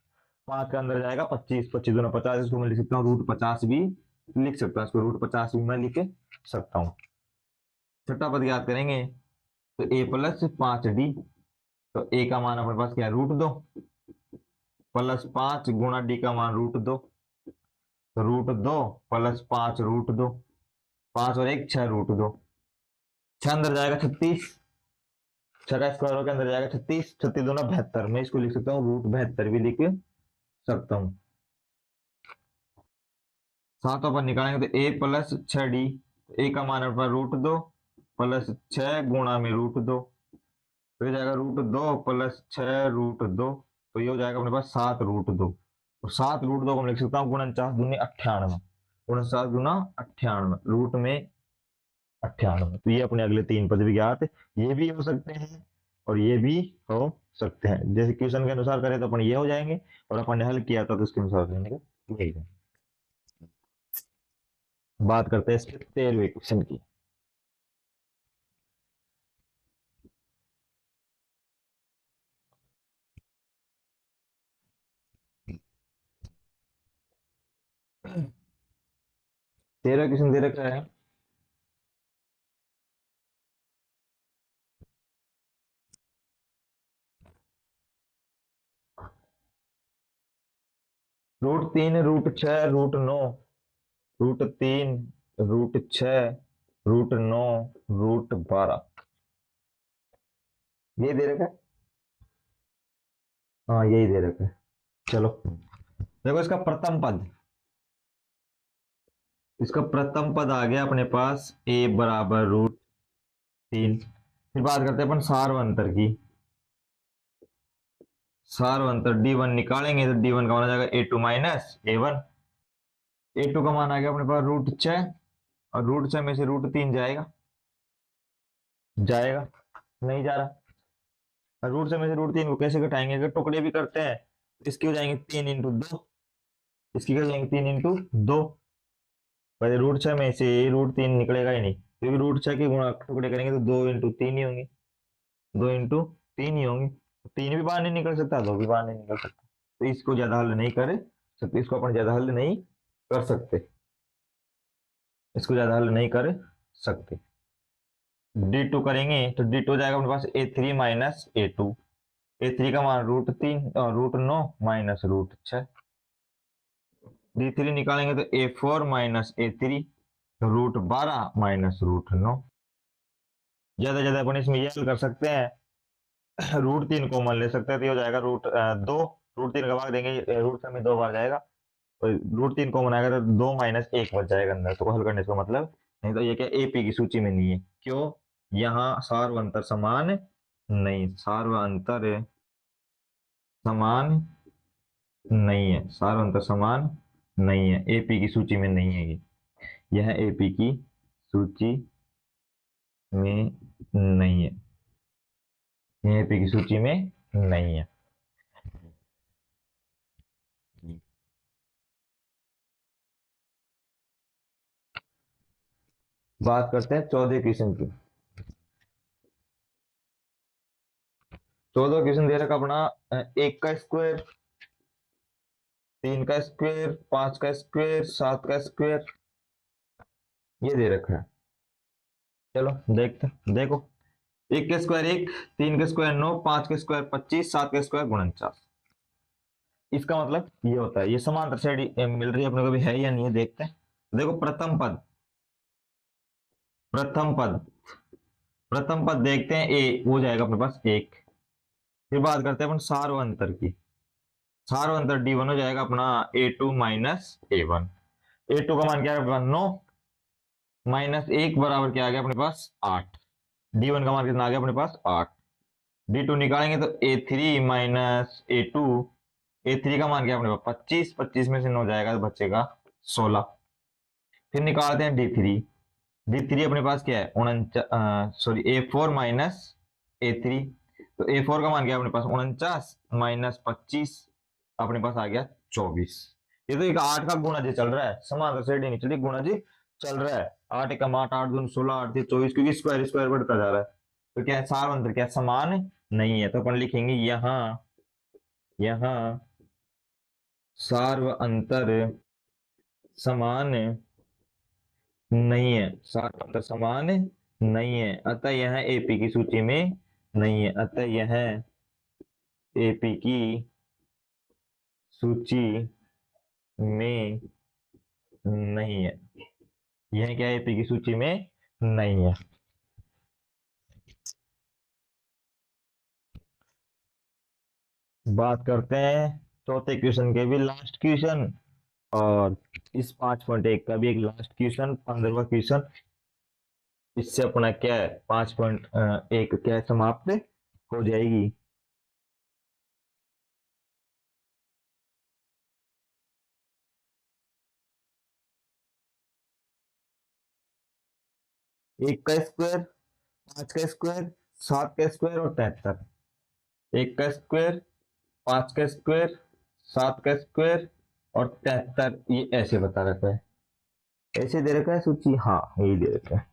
5 का अंदर जाएगा 25, 25 दूना 50, इसको मैं लिख सकता हूँ रूट 50 भी लिख सकता हूँ, इसको रूट 50 भी मैं लिख सकता हूँ। छठा पद याद करेंगे तो a+5d, तो a का मान अपने पास क्या है रूट 2, +5 गुणा d का मान रूट 2, तो रूट 2 +5 रूट 2, 5 और 1 6 रूट 2, 6 अंदर जाएगा 36, 6 का स्क्वायर होकर अंदर जाएगा 36, 36 दूना 72, मैं इसको लिख सकता हूँ रूट 72 भी लिख सकता हूँ। सातों पर निकालेंगे तो a+6d, a का मान अपना रूट 2 +6 गुणा में रूट 2, तो ये जाएगा रूट 2 +6 रूट 2, तो ये हो जाएगा अपने पास 7 रूट 2। और 7 रूट 2 को मैं लिख सकता हूँ 49 दूनी 98, 49 दूना 98 रूट में 98। तो ये अपने अगले 3 पद भी ज्ञात है, ये भी हो सकते हैं और ये भी हो सकते हैं। जैसे क्वेश्चन के अनुसार करें तो अपन ये हो जाएंगे, और अपन ने हल किया था तो उसके अनुसार करने का यही है। बात करते हैं इसके 13वें क्वेश्चन की। तेरह क्वेश्चन दे रखा है, root 3 root 6 root 9, root 3 root 6 root 9 root 12, ये दे रखा है। हाँ यही दे रखा है। चलो देखो इसका प्रथम पद, इसका प्रथम पद आ गया अपने पास a बराबर रूट 3। फिर बात करते हैं अपन सार्वंतर की। सार्वंतर d1 निकालेंगे तो d1 का मान आ जाएगा a2 माइनस a1। a2 का मान आ गया अपने पास रूट 6, और रूट 6 में से रूट 3 जाएगा, जाएगा नहीं जा रहा। और रूट 6 में से रूट 3 को कैसे घटाएंगे, अगर टुकड़े भी करते हैं तो इसके हो जाएंगे 3 × 2, इसकी हो जाएंगे 3 × 2। पहले रूट 6 में से रूट 3 निकलेगा ही नहीं, क्योंकि रूट 6 के गुणा टुकड़े करेंगे तो 2 × 3 ही होंगे, 2 × 3 ही होंगे। 3 भी बाहर नहीं निकल सकता, 2 भी बाहर नहीं निकल सकता, तो इसको ज्यादा हल नहीं कर सकते, इसको अपन ज्यादा हल नहीं कर सकते, इसको ज्यादा हल नहीं कर सकते। d2 करेंगे तो d2 हो जाएगा अपने पास a3 माइनस a2, a3 का मान रूट 3 और रूट 9 माइनस रूट 6। d3 निकालेंगे तो a4 minus a3, root 12 minus root 9। ज्यादा ज्यादा अपन इसमें ये हल कर सकते हैं, रूट 3 कॉमन ले सकते हैं, तो ये हो जाएगा रूट 2, रूट 3 का भाग देंगे रूट 3 में 2 बार जाएगा, और रूट 3 कॉमन आएगा तो 2 - 1 बच जाएगा अंदर, तो हल करने का मतलब नहीं, तो ये क्या एपी की सूची में नहीं है, क्यों, यहाँ सार्वंतर समान नहीं, सार्वंतर समान नहीं है, सार्वंतर समान नहीं है, एपी की सूची में नहीं है ये, यह एपी की सूची में नहीं है, यह एपी की सूची में नहीं है। बात करते हैं 14 क्वेश्चन की। 14 क्वेश्चन दे रखा अपना 1 का स्क्वायर, 3 का स्क्वायर, 5 का स्क्वायर, 7 का स्क्वायर, ये दे रखा है। चलो देखते देखो, 1 के स्क्वायर 1, 3 के स्क्वायर 9, 5 के स्क्वायर 25, 7 के स्क्वायर 49। इसका मतलब ये होता है, ये समांतर श्रेणी मिल रही है अपने को भी है या नहीं है, देखते हैं। देखो प्रथम पद, प्रथम पद, प्रथम पद देखते हैं, ए हो जाएगा अपने पास 1। फिर बात करते हैं अपन सार्वंतर की, सार्वंतर d1 हो जाएगा अपना a2 माइनस a1। a2 का मान क्या है 9, -1 बराबर क्या आ गया अपने पास 8। d1 का मान कितना आ गया अपने पास 8। d2 निकालेंगे तो a3 माइनस a2, a3 का मान क्या अपने पास 25, 25 में से 9 जाएगा तो बचेगा 16। फिर निकालते हैं d3, d3 अपने पास क्या है 49, a4 माइनस a3, तो a4 का मान क्या है अपने पास 49 - 25 अपने पास आ गया 24। ये तो एक 8 का गुणा जी चल रहा है, समांतर श्रेणी नहीं चल रही, गुणा जी चल रहा है। 8 एकम 8, 8 दूनी 16, 8 तीन 24, क्योंकि स्क्वायर स्क्वायर बढ़ता जा रहा है। तो क्या है, सार अंतर क्या समान नहीं है, तो अपन लिखेंगे यहाँ सार्व अंतर समान नहीं है, सार्व अंतर समान नहीं है, अतः यह एपी की सूची में नहीं है, अतः यह एपी की सूची में नहीं है। यह क्या एपी की सूची में नहीं है। बात करते हैं चौथे क्वेश्चन के भी, लास्ट क्वेश्चन, और इस 5.1 का भी एक लास्ट क्वेश्चन, 15वां क्वेश्चन। इससे अपना क्या है 5.1 क्या है, समाप्त हो जाएगी। एक का स्क्वायर, 5 का स्क्वायर, 7 का स्क्वायर और 73। एक का स्क्वायर, 5 का स्क्वायर, 7 का स्क्वायर और 73, ये ऐसे बता रखा है, ऐसे दे रखा है सूची, हाँ यही दे रखा है।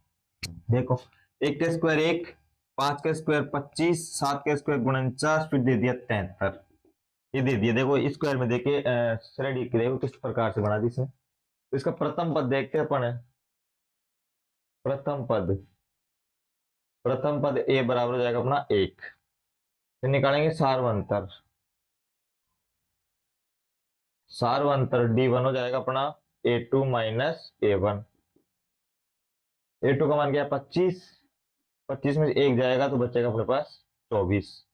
देखो, एक का स्क्वायर 1, 5 का स्क्वायर 25, 7 का स्क्वायर 49, फिर दे दिया 73, ये दे दिया। देखो स्क्वायर में देखे श्रेणी देखो किस प्रकार से बना दी इसने। तो इसका प्रथम पद देखते हैं अपन, प्रथम पद, प्रथम पद ए बराबर हो जाएगा अपना 1, फिर निकालेंगे सार्वंतर, सार्वंतर D1 हो जाएगा अपना A2 माइनस A1। A2 का मान क्या है 25, 25 में 1 जाएगा तो बचेगा अपने पास 24।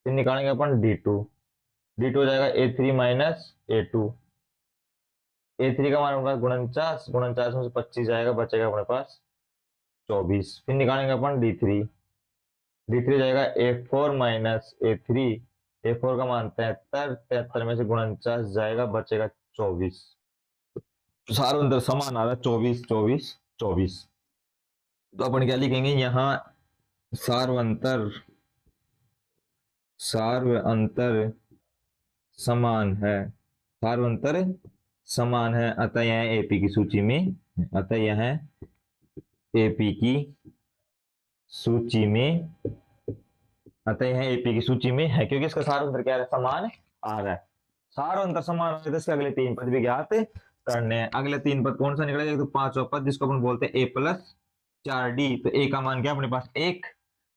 फिर निकालेंगे अपन D2, D2 हो जाएगा A3 माइनस A2। A3 का मान अपने पास 49, 49 में से 25 जाएगा, बचेगा अपने पास 24। फिर निकालेंगे अपन D3, D3 जाएगा A4 माइनस A3, A4 का मान 73, 73 में से 49 जाएगा, बचेगा 24। सारों अंदर समान आ रहा है 24, 24, 24। तो अपन क्या लिखेंगे यहाँ, सार्व अंतर, सार्व अंतर समान है, सार्व अंतर समान है, अतः यह एपी की सूची में, अतः यह एपी की सूची में, अतः यह एपी की सूची में है, क्योंकि इसका सार अंतर क्या है, समान आ रहा है। सार अंतर समान आ रहा है तो इसके अगले 3 पद भी ज्ञात करने हैं। अगले 3 पद कौन सा निकलेगा, एक तो 5वां पद जिसको अपन बोलते हैं a प्लस 4d। तो a का मान क्या अपने पास 1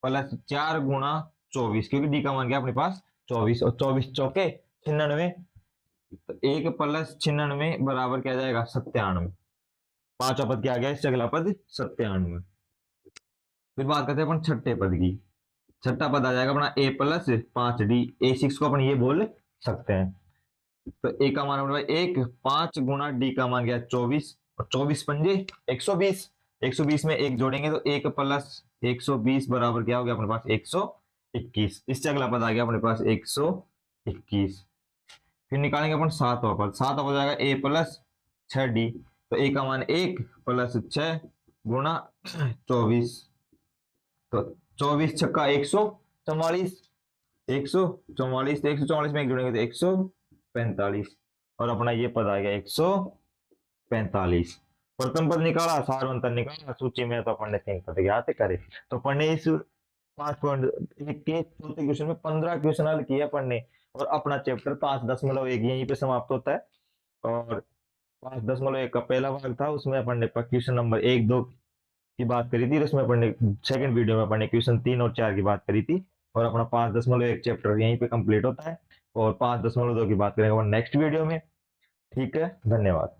प्लस 4 गुणा 24, क्योंकि d का मान क्या अपने पास 24, और 24 चौके 96, तो 1 प्लस 96 बराबर क्या जाएगा 97। 5वां पद क्या आ गया, इससे अगला पद 97। फिर बात करते हैं अपन छठे पद की। छठा पद आ जाएगा अपना a प्लस 5d, A6 को अपन ये बोल सकते हैं। तो a का मान अपने 1, 5 गुणा d का मान गया 24, और 24 पंजे 120, 120 में 1 जोड़ेंगे तो 1 प्लस 120 बराबर क्या हो गया अपने पास 121। इससे अगला पद आ गया अपने पास 121। फिर निकालेंगे अपन 7वां पद, 7वां हो जाएगा a प्लस 6d। तो a का मान 1 प्लस 6 गुणा 24, तो 24 छक्का 144, 144, तो 144 में 1 जोड़ेंगे तो 145, और अपना ये पद आ गया 145। प्रथम पद निकाला, सार्वंतर निकाला, सूची में तो अपन ने 3 पद ज्ञात करे। तो अपन ने इस 5.1 के चौथे क्वेश्चन में 15 क्वेश्चन हल किए अपन ने, और अपना चैप्टर 5.1 यहीं पे समाप्त होता है। और 5.1 का पहला भाग था, उसमें अपन ने क्वेश्चन नंबर 1, 2 की बात करी थी, उसमें अपन ने सेकंड वीडियो में अपन ने क्वेश्चन 3 और 4 की बात करी थी। और अपना 5.1 चैप्टर यहीं पे कंप्लीट होता है, और 5.2 की बात करेंगे अपन नेक्स्ट वीडियो में। ठीक है, धन्यवाद।